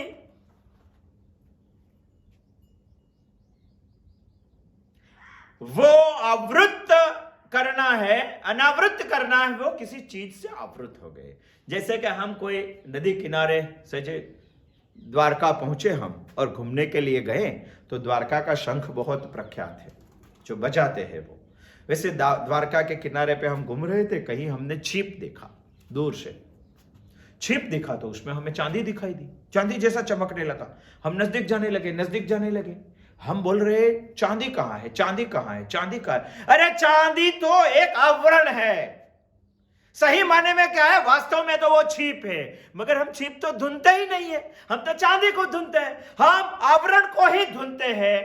वो आवृत करना है, अनावृत करना है, वो किसी चीज से आवृत हो गए। जैसे कि हम कोई नदी किनारे से द्वारका पहुंचे हम और घूमने के लिए गए, तो द्वारका का शंख बहुत प्रख्यात है, जो बजाते हैं वो। वैसे द्वारका के किनारे पे हम घूम रहे थे, कहीं हमने छीप देखा, दूर से छीप देखा, तो उसमें हमें चांदी दिखाई दी, चांदी जैसा चमकने लगा। हम नजदीक जाने लगे, हम बोल रहे चांदी कहां है, चांदी कहां है, चांदी कहां है? अरे चांदी तो एक आवरण है। सही माने में क्या है? वास्तव में तो वो छीप है, मगर हम छीप तो धुनते ही नहीं है, हम तो चांदी को धुनते हैं, हम आवरण को ही धुनते हैं।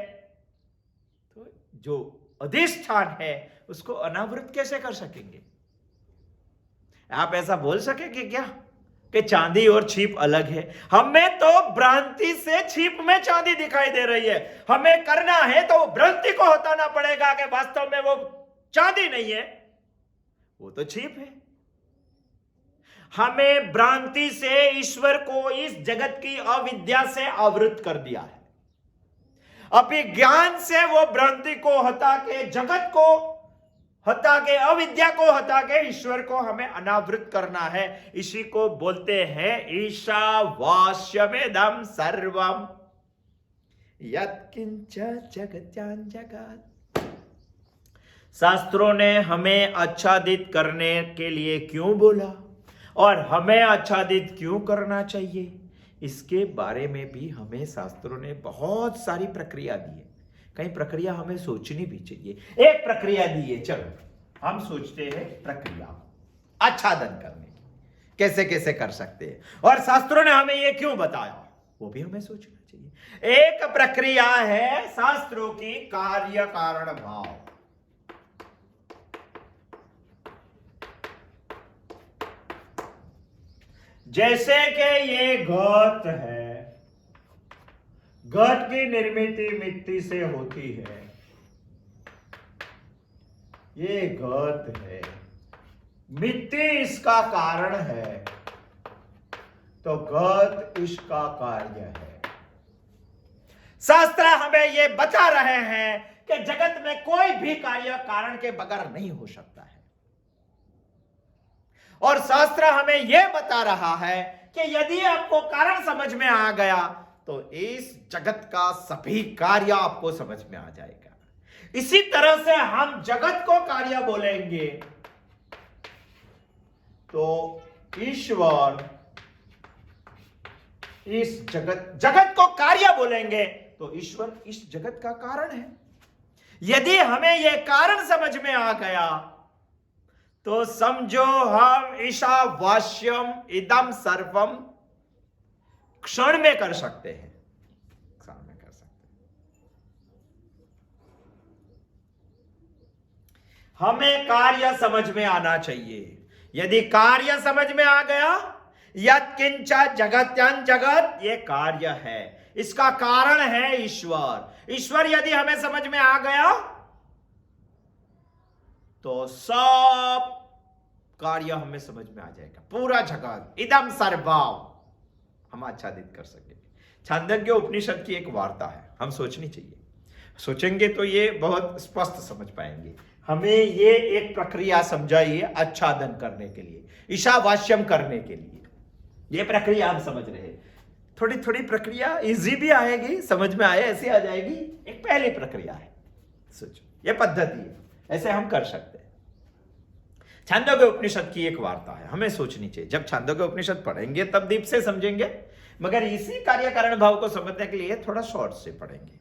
तो जो अधिष्ठान है उसको अनावृत कैसे कर सकेंगे? आप ऐसा बोल सकेंगे क्या कि चांदी और छीप अलग है। हमें तो भ्रांति से छीप में चांदी दिखाई दे रही है। हमें करना है तो भ्रांति को हटाना पड़ेगा कि वास्तव में वो चांदी नहीं है, वो तो छीप है। हमें भ्रांति से ईश्वर को इस जगत की अविद्या से आवृत कर दिया है। अभी ज्ञान से वो भ्रांति को हटा के, जगत को हटा के, अविद्या को हटा के ईश्वर को हमें अनावृत करना है। इसी को बोलते हैं ईशावास्यमिदं सर्वम यत्किंच जगत्यां जगत्। शास्त्रों ने हमें आच्छादित करने के लिए क्यों बोला और हमें आच्छादित क्यों करना चाहिए, इसके बारे में भी हमें शास्त्रों ने बहुत सारी प्रक्रिया दी है। कई प्रक्रिया हमें सोचनी भी चाहिए। एक प्रक्रिया दी है, चलो हम सोचते हैं प्रक्रिया आच्छादन करने की, कैसे कैसे कर सकते हैं और शास्त्रों ने हमें यह क्यों बताया, वो भी हमें सोचना चाहिए। एक प्रक्रिया है शास्त्रों की कार्य कारण भाव। जैसे कि ये घट है, घट की निर्मित मिट्टी से होती है, ये घट है, मिट्टी इसका कारण है, तो घट इसका कार्य है। शास्त्र हमें ये बता रहे हैं कि जगत में कोई भी कार्य कारण के बगैर नहीं हो सकता है। और शास्त्र हमें यह बता रहा है कि यदि आपको कारण समझ में आ गया तो इस जगत का सभी कार्य आपको समझ में आ जाएगा। इसी तरह से हम जगत को कार्य बोलेंगे तो ईश्वर इस जगत को कार्य बोलेंगे तो ईश्वर इस जगत का कारण है। यदि हमें यह कारण समझ में आ गया तो समझो हम ईशावास्यम इदम सर्वम क्षण में कर सकते हैं, क्षण में कर सकते हैं। हमें कार्य समझ में आना चाहिए। यदि कार्य समझ में आ गया, यत्किंच जगत्यां जगत, ये कार्य है, इसका कारण है ईश्वर। ईश्वर यदि हमें समझ में आ गया तो सब कार्य हमें समझ में आ जाएगा। पूरा जगत इदम सर्वम हम आच्छादित कर सकेंगे। छांदोग्य उपनिषद की एक वार्ता है, हम सोचनी चाहिए। सोचेंगे तो ये बहुत स्पष्ट समझ पाएंगे। हमें ये एक प्रक्रिया समझाइए आच्छादन करने के लिए, ईशावास्यम करने के लिए। ये प्रक्रिया हम समझ रहे हैं। थोड़ी थोड़ी प्रक्रिया इजी भी आएगी, समझ में आए ऐसी आ जाएगी। एक पहली प्रक्रिया है, सोचो ये पद्धति है, ऐसे हम कर सकते हैं। छांदोग्य उपनिषद की एक वार्ता है, हमें सोचनी चाहिए। जब छांदोग्य उपनिषद पढ़ेंगे तब दीप से समझेंगे, मगर इसी कार्य कारण भाव को समझने के लिए थोड़ा शॉर्ट से पढ़ेंगे।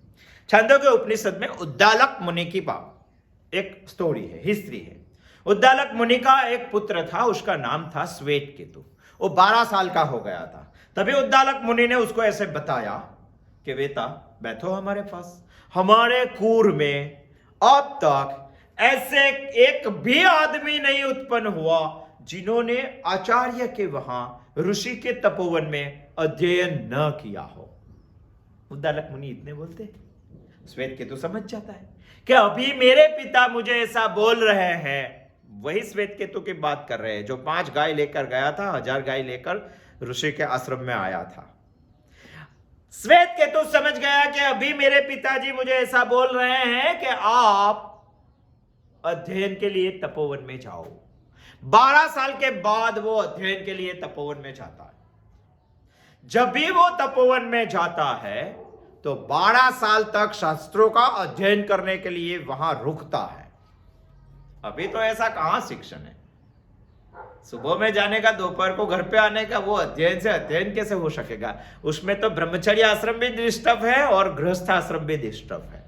छांदोग्य उपनिषद में उद्दालक मुनि की एक स्टोरी है, हिस्ट्री है। उद्दालक मुनि का एक पुत्र था, उसका नाम था श्वेत केतु। वो 12 साल का हो गया था। तभी उद्दालक मुनि ने उसको ऐसे बताया कि बेटा बैठो हमारे पास, हमारे कुर में अब तक ऐसे एक भी आदमी नहीं उत्पन्न हुआ जिन्होंने आचार्य के वहां ऋषि के तपोवन में अध्ययन न किया हो। उद्दालक मुनि इतने बोलते, श्वेत केतु समझ जाता है कि अभी मेरे पिता मुझे ऐसा बोल रहे हैं। वही श्वेत केतु की बात कर रहे हैं जो 5 गाय लेकर गया था, 1000 गाय लेकर ऋषि के आश्रम में आया था। श्वेत केतु समझ गया कि अभी मेरे पिताजी मुझे ऐसा बोल रहे हैं कि आप अध्ययन के लिए तपोवन में जाओ। 12 साल के बाद वो अध्ययन के लिए तपोवन में जाता है। जब भी वो तपोवन में जाता है तो 12 साल तक शास्त्रों का अध्ययन करने के लिए वहां रुकता है। अभी तो ऐसा कहां शिक्षण है, सुबह में जाने का, दोपहर को घर पे आने का, वो अध्ययन से अध्ययन कैसे हो सकेगा? उसमें तो ब्रह्मचर्य आश्रम भी डिस्टर्ब है और गृहस्थ आश्रम भी डिस्टर्ब है।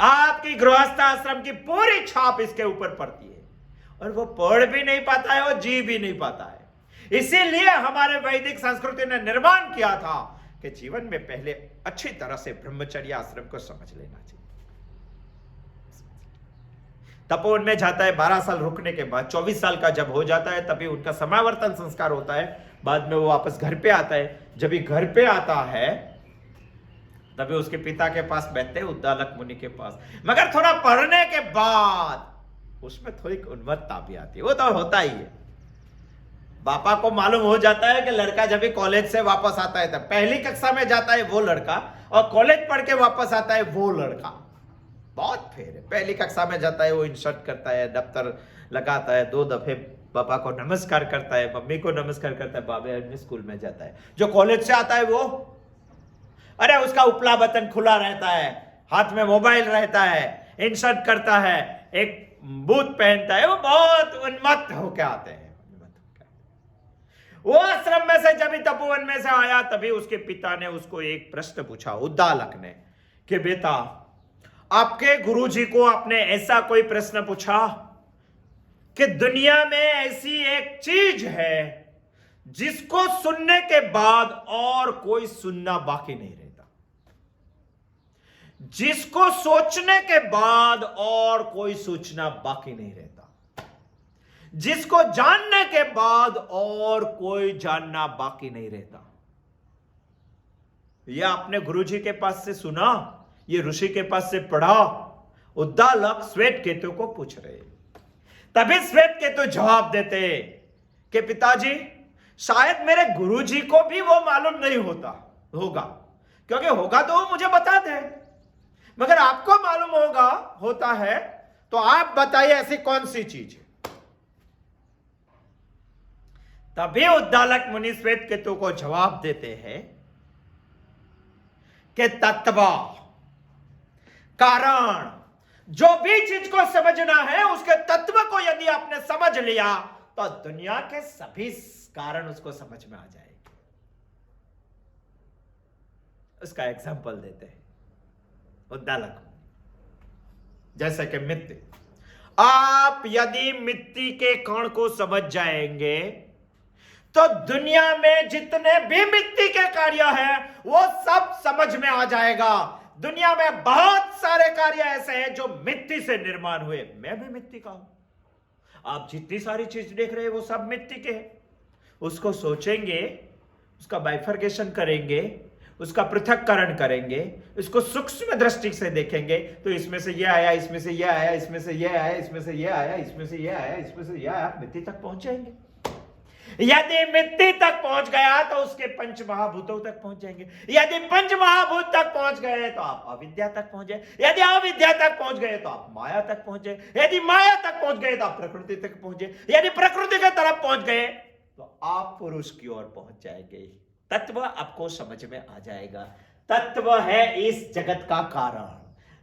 आपकी गृहस्थ आश्रम की पूरी छाप इसके ऊपर पड़ती है और वो पढ़ भी नहीं पाता है और जी भी नहीं पाता है। इसीलिए हमारे वैदिक संस्कृति ने निर्माण किया था कि जीवन में पहले अच्छी तरह से ब्रह्मचर्य आश्रम को समझ लेना चाहिए। तपोवन में जाता है, 12 साल रुकने के बाद 24 साल का जब हो जाता है तभी उनका समावर्तन संस्कार होता है। बाद में वो वापस घर पे आता है। जब ये घर पे आता है तभी उसके पिता के पास बैठते हैं, उद्दालक मुनि के पास। मगर थोड़ा पढ़ने के बाद उसमें थोड़ी उन्मत्तता भी आती है, वो तो होता ही है। पापा को मालूम हो जाता है कि लड़का जब भी कॉलेज से वापस आता है, तब पहली कक्षा में जाता है वो लड़का और कॉलेज पढ़ के वापस आता है वो लड़का, बहुत फेर है। पहली कक्षा में जाता है वो इंसर्ट करता है, दफ्तर लगाता है, 2 दफे पापा को नमस्कार करता है, मम्मी को नमस्कार करता है, बाबा स्कूल में जाता है। जो कॉलेज से आता है वो, अरे उसका उपला बटन खुला रहता है, हाथ में मोबाइल रहता है, इंसर्ट करता है, एक बूट पहनता है, वो बहुत उन्मत्त होकर आते हैं। वो आश्रम में से जब तपोवन में से आया तभी उसके पिता ने उसको एक प्रश्न पूछा, उद्दालक ने, कि बेटा आपके गुरुजी को आपने ऐसा कोई प्रश्न पूछा कि दुनिया में ऐसी एक चीज है जिसको सुनने के बाद और कोई सुनना बाकी नहीं रहता, जिसको सोचने के बाद और कोई सोचना बाकी नहीं रहता, जिसको जानने के बाद और कोई जानना बाकी नहीं रहता। यह आपने गुरुजी के पास से सुना, ये ऋषि के पास से पढ़ा? उद्दालक श्वेतकेतु को पूछ रहे। तभी श्वेतकेतु जवाब देते कि पिताजी शायद मेरे गुरुजी को भी वो मालूम नहीं होगा, क्योंकि होगा तो वो मुझे बता दे, मगर आपको मालूम होता है तो आप बताइए ऐसी कौन सी चीज है। तभी उद्दालक मुनि श्वेतकेतु को जवाब देते हैं कि तत्व, कारण, जो भी चीज को समझना है उसके तत्व को यदि आपने समझ लिया तो दुनिया के सभी कारण उसको समझ में आ जाएंगे। उसका एग्जांपल देते हैं उद्दालक, जैसे कि मिट्टी। आप यदि मिट्टी के कण को समझ जाएंगे तो दुनिया में जितने भी मिट्टी के कार्य हैं वो सब समझ में आ जाएगा। दुनिया में बहुत सारे कार्य ऐसे हैं जो मिट्टी से निर्माण हुए, मैं भी मिट्टी का हूं। आप जितनी सारी चीज देख रहे हैं वो सब मिट्टी के हैं। उसको सोचेंगे, उसका बाइफर्केशन करेंगे, उसका पृथक्करण करेंगे, इसको सूक्ष्म दृष्टि से देखेंगे तो इसमें से ये आया, इसमें से ये आया, इसमें से ये आया, इसमें से ये आया, इसमें से ये आया, इसमें से ये आया, मिट्टी तक पहुंच जाएंगे। यदि मिट्टी तक पहुंच गया तो उसके पंच महाभूतों तक पहुंच जाएंगे। यदि पंच महाभूत तक पहुंच गए तो आप अविद्या तक पहुंच जाए। यदि अविद्या तक पहुंच गए तो आप माया तक पहुंच जाए। यदि माया तक पहुंच गए तो आप प्रकृति तक पहुंचे। यदि प्रकृति की तरफ पहुंच गए तो आप पुरुष की ओर पहुंच जाएंगे। तत्व आपको समझ में आ जाएगा। तत्व है इस जगत का कारण,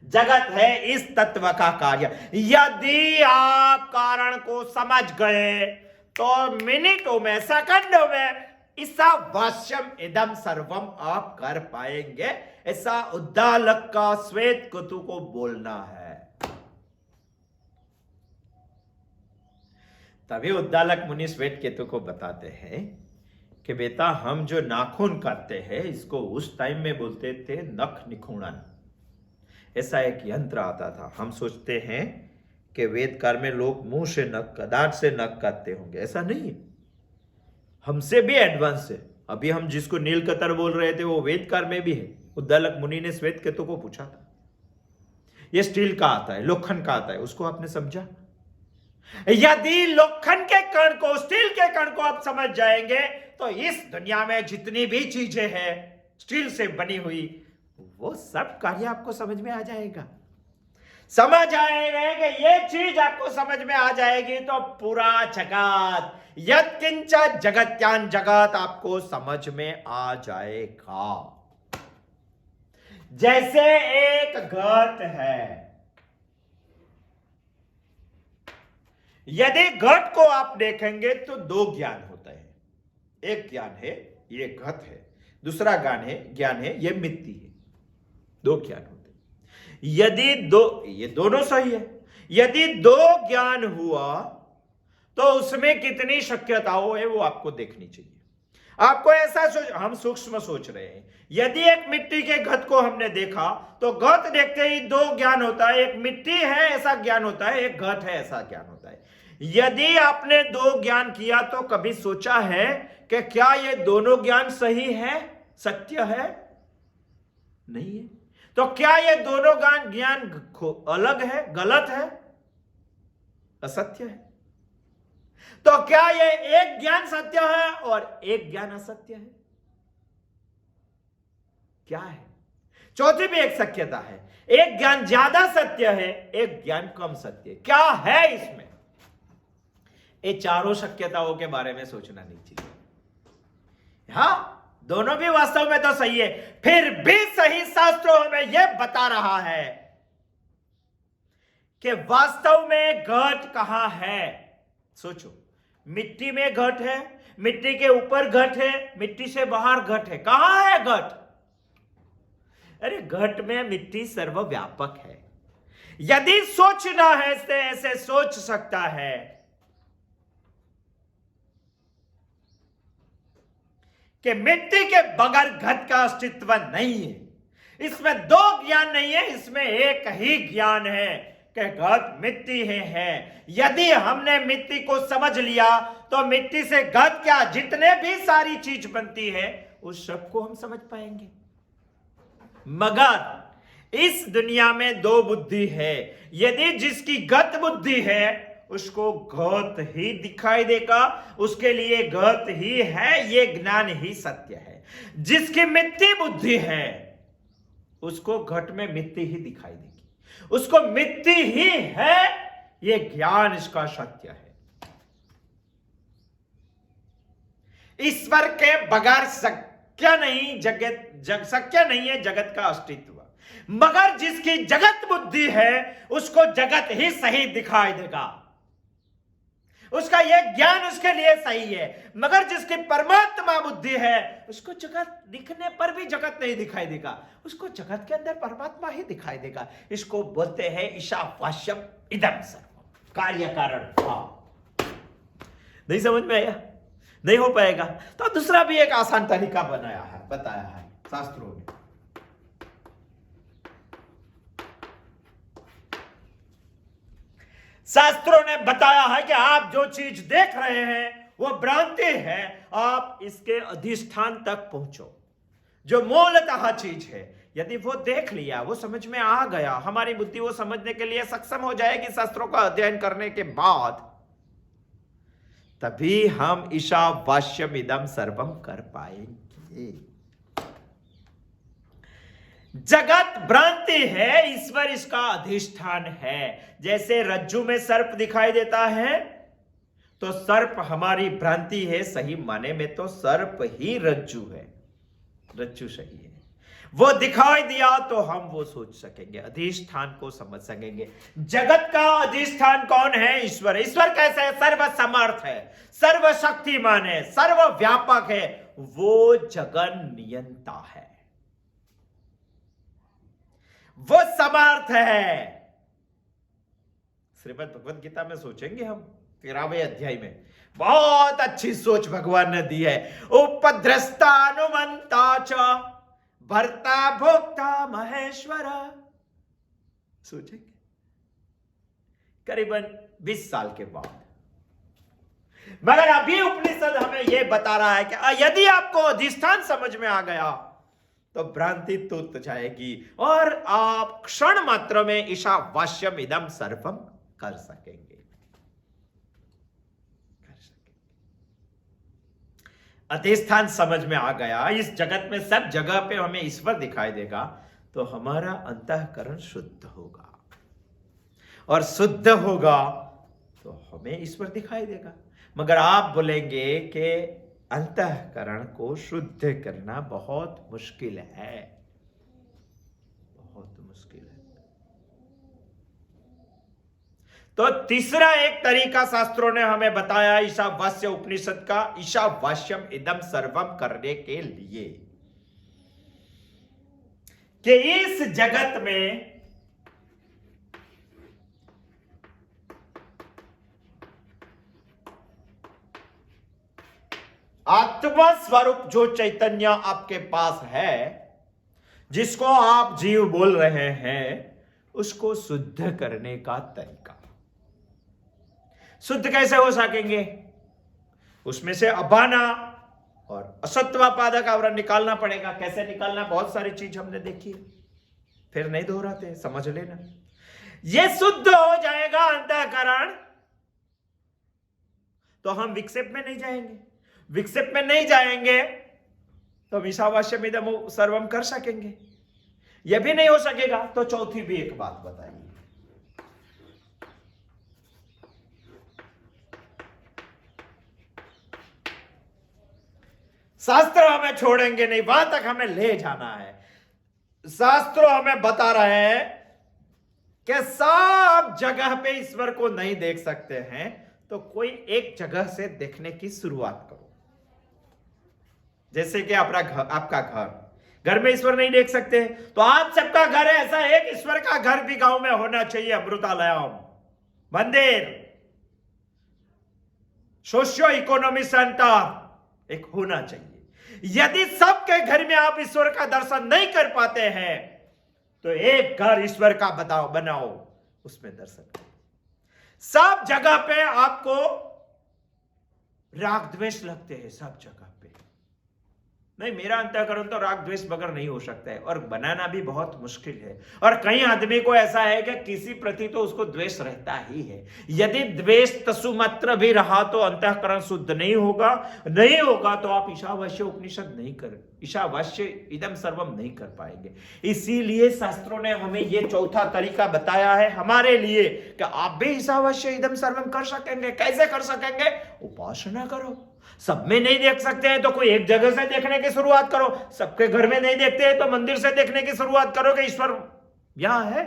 जगत है इस तत्व का कार्य। यदि आप कारण को समझ गए तो मिनटों में, सेकंडों में ईशावास्यम इदम सर्वम आप कर पाएंगे। ऐसा उद्दालक का श्वेतकेतु को बोलना है। तभी उद्दालक मुनि श्वेतकेतु को बताते हैं कि बेटा हम जो नाखून काटते हैं इसको उस टाइम में बोलते थे नख निखूणन। ऐसा एक यंत्र आता था। हम सोचते हैं कि वेद काल में लोग मुंह से नख, दांत से नख काटते होंगे, ऐसा नहीं है। हमसे भी एडवांस है। अभी हम जिसको नील कतर बोल रहे थे वो वेद काल में भी है। उद्दालक मुनि ने श्वेतकेतु को पूछा था। ये स्टील का आता है, लोखंड का आता है, उसको आपने समझा? यदि लोखंड के कण को, स्टील के कण को आप समझ जाएंगे तो इस दुनिया में जितनी भी चीजें हैं स्टील से बनी हुई वो सब कार्य आपको समझ में आ जाएगा। समझ आएगा कि ये चीज आपको समझ में आ जाएगी तो पूरा जगत, यत्किंच जगत्यान जगत आपको समझ में आ जाएगा। जैसे एक घट है, यदि घट को आप देखेंगे तो 2 ज्ञान होता है। एक ज्ञान है ये घट है, दूसरा ज्ञान है ये मिट्टी है। 2 ज्ञान होते हैं। यदि ये दोनों सही है। यदि 2 ज्ञान हुआ तो उसमें कितनी शक्यताओं है वो आपको देखनी चाहिए। आपको ऐसा सोच, हम सूक्ष्म सोच रहे हैं। यदि एक मिट्टी के घट को हमने देखा तो घट देखते ही दो ज्ञान होता है, एक मिट्टी है ऐसा ज्ञान होता है, एक घट है ऐसा ज्ञान होता है। यदि आपने दो ज्ञान किया तो कभी सोचा है कि क्या ये दोनों ज्ञान सही है, सत्य है? नहीं है। तो क्या ये दोनों ज्ञान अलग है, गलत है, असत्य है? तो क्या ये एक ज्ञान सत्य है और एक ज्ञान असत्य है? क्या है? चौथी भी एक शक्यता है, एक ज्ञान ज्यादा सत्य है, एक ज्ञान कम सत्य है। क्या है इसमें? ये चारों शक्यताओं के बारे में सोचना नहीं चाहिए। हाँ, दोनों भी वास्तव में तो सही है, फिर भी सही शास्त्रों हमें यह बता रहा है कि वास्तव में घट कहां है। सोचो, मिट्टी में घट है, मिट्टी के ऊपर घट है, मिट्टी से बाहर घट है। कहां है घट? अरे घट में मिट्टी सर्वव्यापक है। यदि सोचना है तो ऐसे सोच सकता है कि मिट्टी के बगैर घट का अस्तित्व नहीं है। इसमें दो ज्ञान नहीं है, इसमें एक ही ज्ञान है कि घट मिट्टी है। यदि हमने मिट्टी को समझ लिया तो मिट्टी से घट क्या, जितने भी सारी चीज बनती है उस सब को हम समझ पाएंगे। मगर इस दुनिया में दो बुद्धि है। यदि जिसकी घट बुद्धि है उसको घट ही दिखाई देगा, उसके लिए घट ही है, ये ज्ञान ही सत्य है। जिसकी मिट्टी बुद्धि है उसको घट में मिट्टी ही दिखाई देगी, उसको मिट्टी ही है, ये ज्ञान इसका सत्य है। ईश्वर के बगैर शक्य नहीं, शक्य नहीं है जगत का अस्तित्व। मगर जिसकी जगत बुद्धि है उसको जगत ही सही दिखाई देगा, उसका यह ज्ञान उसके लिए सही है। मगर जिसकी परमात्मा बुद्धि है उसको जगत दिखने पर भी जगत नहीं दिखाई देगा, उसको जगत के अंदर परमात्मा ही दिखाई देगा। इसको बोलते हैं ईशावास्यम इदं सर्वम, कार्य कारण भाव। नहीं समझ में आया? नहीं हो पाएगा तो दूसरा भी एक आसान तरीका बताया है शास्त्रों ने। शास्त्रों ने बताया है कि आप जो चीज देख रहे हैं वो भ्रांति है, आप इसके अधिष्ठान तक पहुंचो। जो मूलतः चीज है यदि वो देख लिया, वो समझ में आ गया, हमारी बुद्धि वो समझने के लिए सक्षम हो जाएगी शास्त्रों का अध्ययन करने के बाद, तभी हम ईशावास्यम इदं सर्वम कर पाएंगे। जगत भ्रांति है, ईश्वर इसका अधिष्ठान है। जैसे रज्जु में सर्प दिखाई देता है तो सर्प हमारी भ्रांति है, सही माने में तो सर्प ही रज्जु है, रज्जु सही है। वो दिखाई दिया तो हम वो सोच सकेंगे, अधिष्ठान को समझ सकेंगे। जगत का अधिष्ठान कौन है? ईश्वर। ईश्वर कैसे है? सर्व समर्थ है, सर्वशक्तिमान है, सर्वव्यापक है, वो जगन नियंता है, वो समर्थ है। श्रीमद् भगवद गीता में सोचेंगे हम 13वें अध्याय में, बहुत अच्छी सोच भगवान ने दी है। उपद्रष्टा अनुमंता च भर्ता भोक्ता महेश्वर। सोचेंगे करीबन 20 साल के बाद। मगर अभी उपनिषद हमें यह बता रहा है कि यदि आपको अधिष्ठान समझ में आ गया तो भ्रांति टूट जाएगी और आप क्षण मात्र में ईशावास्यम इदं सर्वम कर सकेंगे। अधिष्ठान समझ में आ गया, इस जगत में सब जगह पे हमें ईश्वर दिखाई देगा, तो हमारा अंतःकरण शुद्ध होगा, और शुद्ध होगा तो हमें ईश्वर दिखाई देगा। मगर आप बोलेंगे कि अंतःकरण को शुद्ध करना बहुत मुश्किल है, बहुत मुश्किल है। तो तीसरा एक तरीका शास्त्रों ने हमें बताया ईशावास्य उपनिषद का, ईशावास्यम इदं सर्वम करने के लिए, कि इस जगत में आत्मा स्वरूप जो चैतन्य आपके पास है, जिसको आप जीव बोल रहे हैं, उसको शुद्ध करने का तरीका। शुद्ध कैसे हो सकेंगे? उसमें से अभाना और असत्वापादक आवरण निकालना पड़ेगा। कैसे निकालना? बहुत सारी चीज हमने देखी है, फिर नहीं दोहराते, समझ लेना। ये शुद्ध हो जाएगा अंतःकरण, तो हम विक्षेप में नहीं जाएंगे। विक्षेप में नहीं जाएंगे तो हम ईशावास्यमिदं सर्वम कर सकेंगे। यह भी नहीं हो सकेगा तो चौथी भी एक बात बताइए। शास्त्र हमें छोड़ेंगे नहीं, वहां तक हमें ले जाना है। शास्त्र हमें बता रहे हैं कि सब जगह पे ईश्वर को नहीं देख सकते हैं, तो कोई एक जगह से देखने की शुरुआत करो। जैसे कि आपका घर में ईश्वर नहीं देख सकते, तो आप सबका घर है, ऐसा एक ईश्वर का घर भी गांव में होना चाहिए। अमृतालयम, मंदिर, सोशियो इकोनॉमी सेंटर एक होना चाहिए। यदि सबके घर में आप ईश्वर का दर्शन नहीं कर पाते हैं, तो एक घर ईश्वर का बनाओ, उसमें दर्शन करो। सब जगह पे आपको राग द्वेष लगते हैं, सब जगह पे। नहीं, मेरा अंतःकरण तो राग द्वेष बगैर नहीं हो सकता है, और बनाना भी बहुत मुश्किल है। और कई आदमी को ऐसा है कि किसी प्रति तो उसको द्वेष रहता ही है। यदि द्वेष तसुमात्र भी रहा तो अंतःकरण शुद्ध नहीं होगा। नहीं होगा तो आप ईशावास्य उपनिषद नहीं कर, ईशावास्य इदम सर्वम नहीं कर पाएंगे। इसीलिए शास्त्रों ने हमें यह चौथा तरीका बताया है हमारे लिए कि आप भी ईशावास्य इदम सर्वम कर सकेंगे। कैसे कर सकेंगे? उपासना करो। सब में नहीं देख सकते हैं तो कोई एक जगह से देखने की शुरुआत करो। सबके घर में नहीं देखते हैं तो मंदिर से देखने की शुरुआत करो कि ईश्वर यहां है।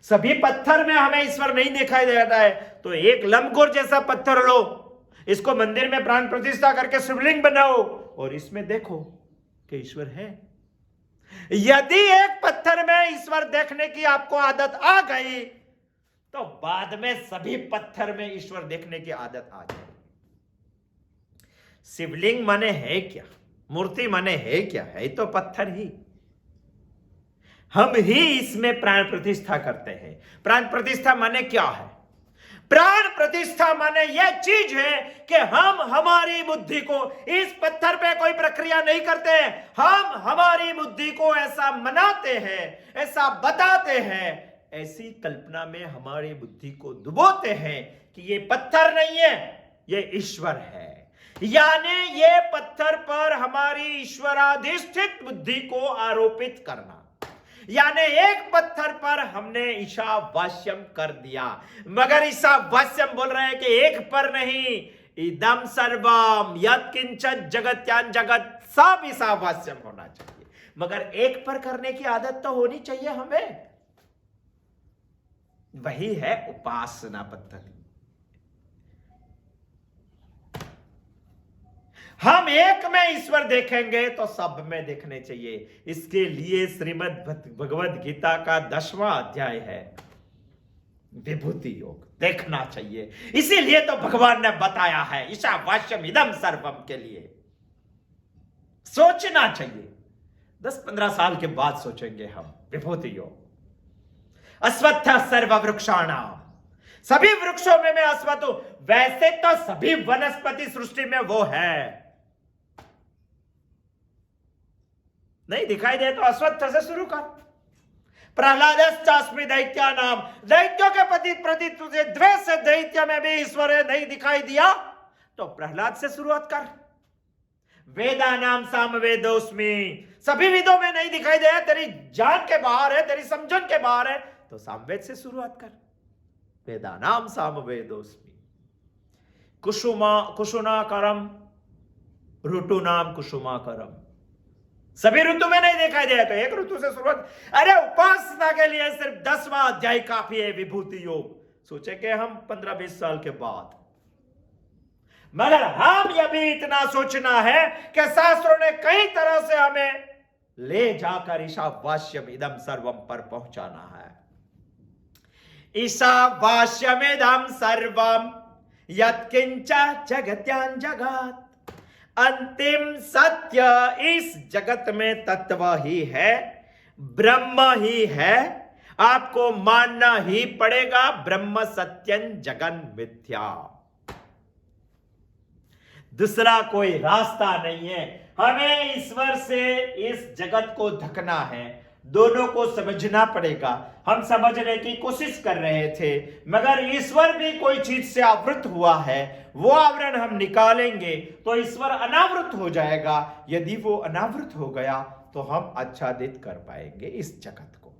सभी पत्थर में हमें ईश्वर नहीं दिखाई देता है, तो एक लंबगोर जैसा पत्थर लो, इसको मंदिर में प्राण प्रतिष्ठा करके शिवलिंग बनाओ और इसमें देखो कि ईश्वर है। यदि एक पत्थर में ईश्वर देखने की आपको आदत आ गई, तो बाद में सभी पत्थर में ईश्वर देखने की आदत आ जाएगी। शिवलिंग माने है क्या? मूर्ति माने है क्या? है तो पत्थर ही। हम ही इसमें प्राण प्रतिष्ठा करते हैं। प्राण प्रतिष्ठा माने क्या है? प्राण प्रतिष्ठा माने यह चीज है कि हम हमारी बुद्धि को इस पत्थर पे कोई प्रक्रिया नहीं करते हैं। हम हमारी बुद्धि को ऐसा मनाते हैं, ऐसा बताते हैं, ऐसी कल्पना में हमारी बुद्धि को डुबोते हैं कि ये पत्थर नहीं है, ये ईश्वर है। यानी ये पत्थर पर हमारी ईश्वराधिष्ठित बुद्धि को आरोपित करना। यानी एक पत्थर पर हमने ईशावास्यम कर दिया, मगर ईशावास्यम बोल रहे हैं कि एक पर नहीं, इदम सर्वम यत्किंचित् जगत्यां जगत, सब ईशावास्यम होना चाहिए। मगर एक पर करने की आदत तो होनी चाहिए हमें। वही है उपासना पद्धति। हम एक में ईश्वर देखेंगे तो सब में देखने चाहिए। इसके लिए श्रीमद् भगवद गीता का 10वां अध्याय है विभूति योग, देखना चाहिए। इसीलिए तो भगवान ने बताया है ईशावास्यम इदम सर्वम के लिए। सोचना चाहिए। 10-15 साल के बाद सोचेंगे हम विभूति योग। अश्वत्थ सर्व वृक्षाणाम, सभी वृक्षों में मैं अश्वत्थ हूं। वैसे तो सभी वनस्पति सृष्टि में वो है, नहीं दिखाई दे तो अश्वत्थ से शुरू कर। प्रहलादश्चास्मि दैत्यानाम, दैत्यों के प्रति तुझे द्वेष है, दैत्य में भी ईश्वर है, नहीं दिखाई दिया तो प्रहलाद से शुरुआत कर। वेदानाम सामवेदोस्मि, सभी वेदों में नहीं दिखाई दे, तेरी जान के बाहर है, तेरी समझन के बाहर है, तो सामवेद से शुरुआत कर। वेदानाम सामवेदोस्मि। कुसुमाकरम ऋतूनाम कुसुमाकरम, सभी ऋतु में नहीं दिखाई दे तो एक ऋतु से शुरुआत। अरे उपासना के लिए सिर्फ 10वां अध्याय काफी है विभूति योग। सोचे कि हम 15-20 साल के बाद, मगर हम यह भी इतना सोचना है कि शास्त्रों ने कई तरह से हमें ले जाकर ईशावास्यम इदम सर्वम पर पहुंचाना है। ईशावास्यम इदम सर्वम यत्किंच जगत्यां जगत, अंतिम सत्य इस जगत में तत्व ही है, ब्रह्म ही है, आपको मानना ही पड़ेगा। ब्रह्म सत्यं जगन मिथ्या, दूसरा कोई रास्ता नहीं है। हमें ईश्वर से इस जगत को ढकना है, दोनों को समझना पड़ेगा। हम समझने की कोशिश कर रहे थे, मगर ईश्वर भी कोई चीज से आवृत हुआ है, वो आवरण हम निकालेंगे तो ईश्वर अनावृत हो जाएगा। यदि वो अनावृत हो गया तो हम आच्छादित कर पाएंगे इस जगत को।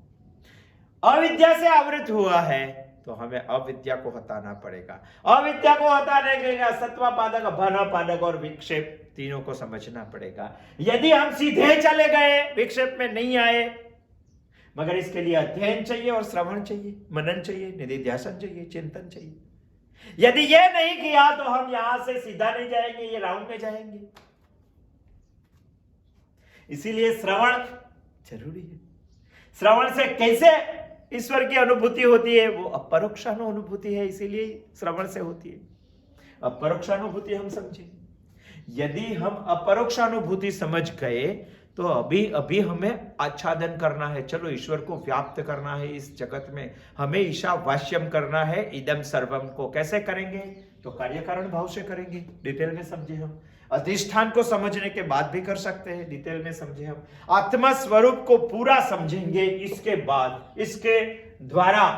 अविद्या से आवृत हुआ है तो हमें अविद्या को हटाना पड़ेगा। अविद्या को हटाने के लिए सत्वापादक, भानापादक और विक्षेप तीनों को समझना पड़ेगा। यदि हम सीधे चले गए, विक्षेप में नहीं आए, मगर इसके लिए अध्ययन चाहिए और श्रवण चाहिए, मनन चाहिए, निधिध्यासन चाहिए, चिंतन चाहिए। यदि ये नहीं किया तो हम यहां से सीधा नहीं जाएंगे, ये राउंड में जाएंगे। इसीलिए श्रवण जरूरी है। श्रवण से कैसे ईश्वर की अनुभूति होती है? वो अपरोक्षानुभूति है, इसीलिए श्रवण से होती है। अपरोक्षानुभूति हम समझे। यदि हम अपरोक्षानुभूति समझ गए तो अभी अभी हमें आच्छादन करना है। चलो, ईश्वर को व्याप्त करना है इस जगत में, हमें ईशावास्यम करना है इदम सर्वम को। कैसे करेंगे? तो कार्य कारण भाव से करेंगे। डिटेल में समझे हम। अधिष्ठान को समझने के बाद भी कर सकते हैं, डिटेल में समझे हम। आत्मा स्वरूप को पूरा समझेंगे, इसके बाद, इसके द्वारा,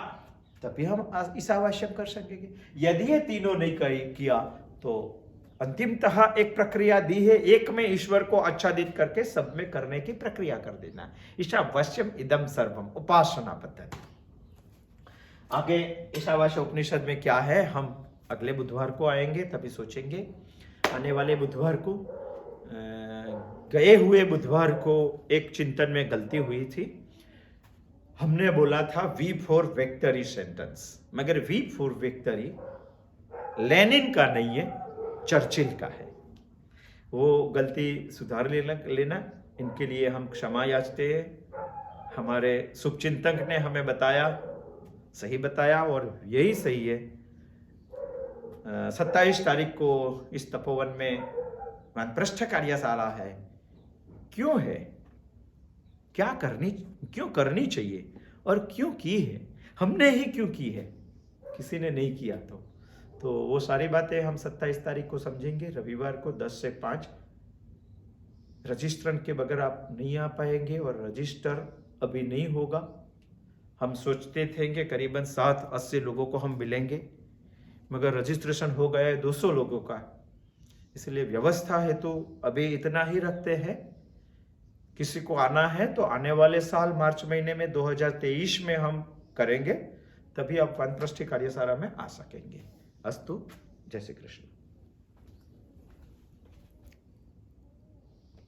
तभी हम ईशावास्यम कर सकेंगे। यदि ये तीनों नहीं किया तो अंतिमतः एक प्रक्रिया दी है, एक में ईश्वर को आच्छादित करके सब में करने की प्रक्रिया कर देना। ईशावास्यम इदम सर्वम, उपासना पद्धति। आगे ईशावास्य उपनिषद में क्या है, हम अगले बुधवार को आएंगे, तभी सोचेंगे। आने वाले बुधवार को, गए हुए बुधवार को एक चिंतन में गलती हुई थी। हमने बोला था वी फॉर विक्टरी सेंटेंस, मगर वी फॉर विक्टरी लेनिन का नहीं है, चर्चिल का है। वो गलती सुधार लेना। इनके लिए हम क्षमा याचते हैं। हमारे शुभचिंतक ने हमें बताया, सही बताया, और यही सही है। 27 तारीख को इस तपोवन में वानप्रस्थ कार्यशाला है। क्यों है, क्यों करनी चाहिए और क्यों की है, हमने ही क्यों की है, किसी ने नहीं किया तो वो सारी बातें हम 27 तारीख को समझेंगे। रविवार को 10 से 5 रजिस्ट्रेशन के बगैर आप नहीं आ पाएंगे, और रजिस्टर अभी नहीं होगा। हम सोचते थे कि करीबन 780 लोगों को हम मिलेंगे, मगर रजिस्ट्रेशन हो गया है 200 लोगों का। इसलिए व्यवस्था है तो अभी इतना ही रखते हैं। किसी को आना है तो आने वाले साल मार्च महीने में 2023 में हम करेंगे, तभी आप वानप्रस्थ कार्यशाला में आ सकेंगे। अस्तु, जय श्री कृष्ण।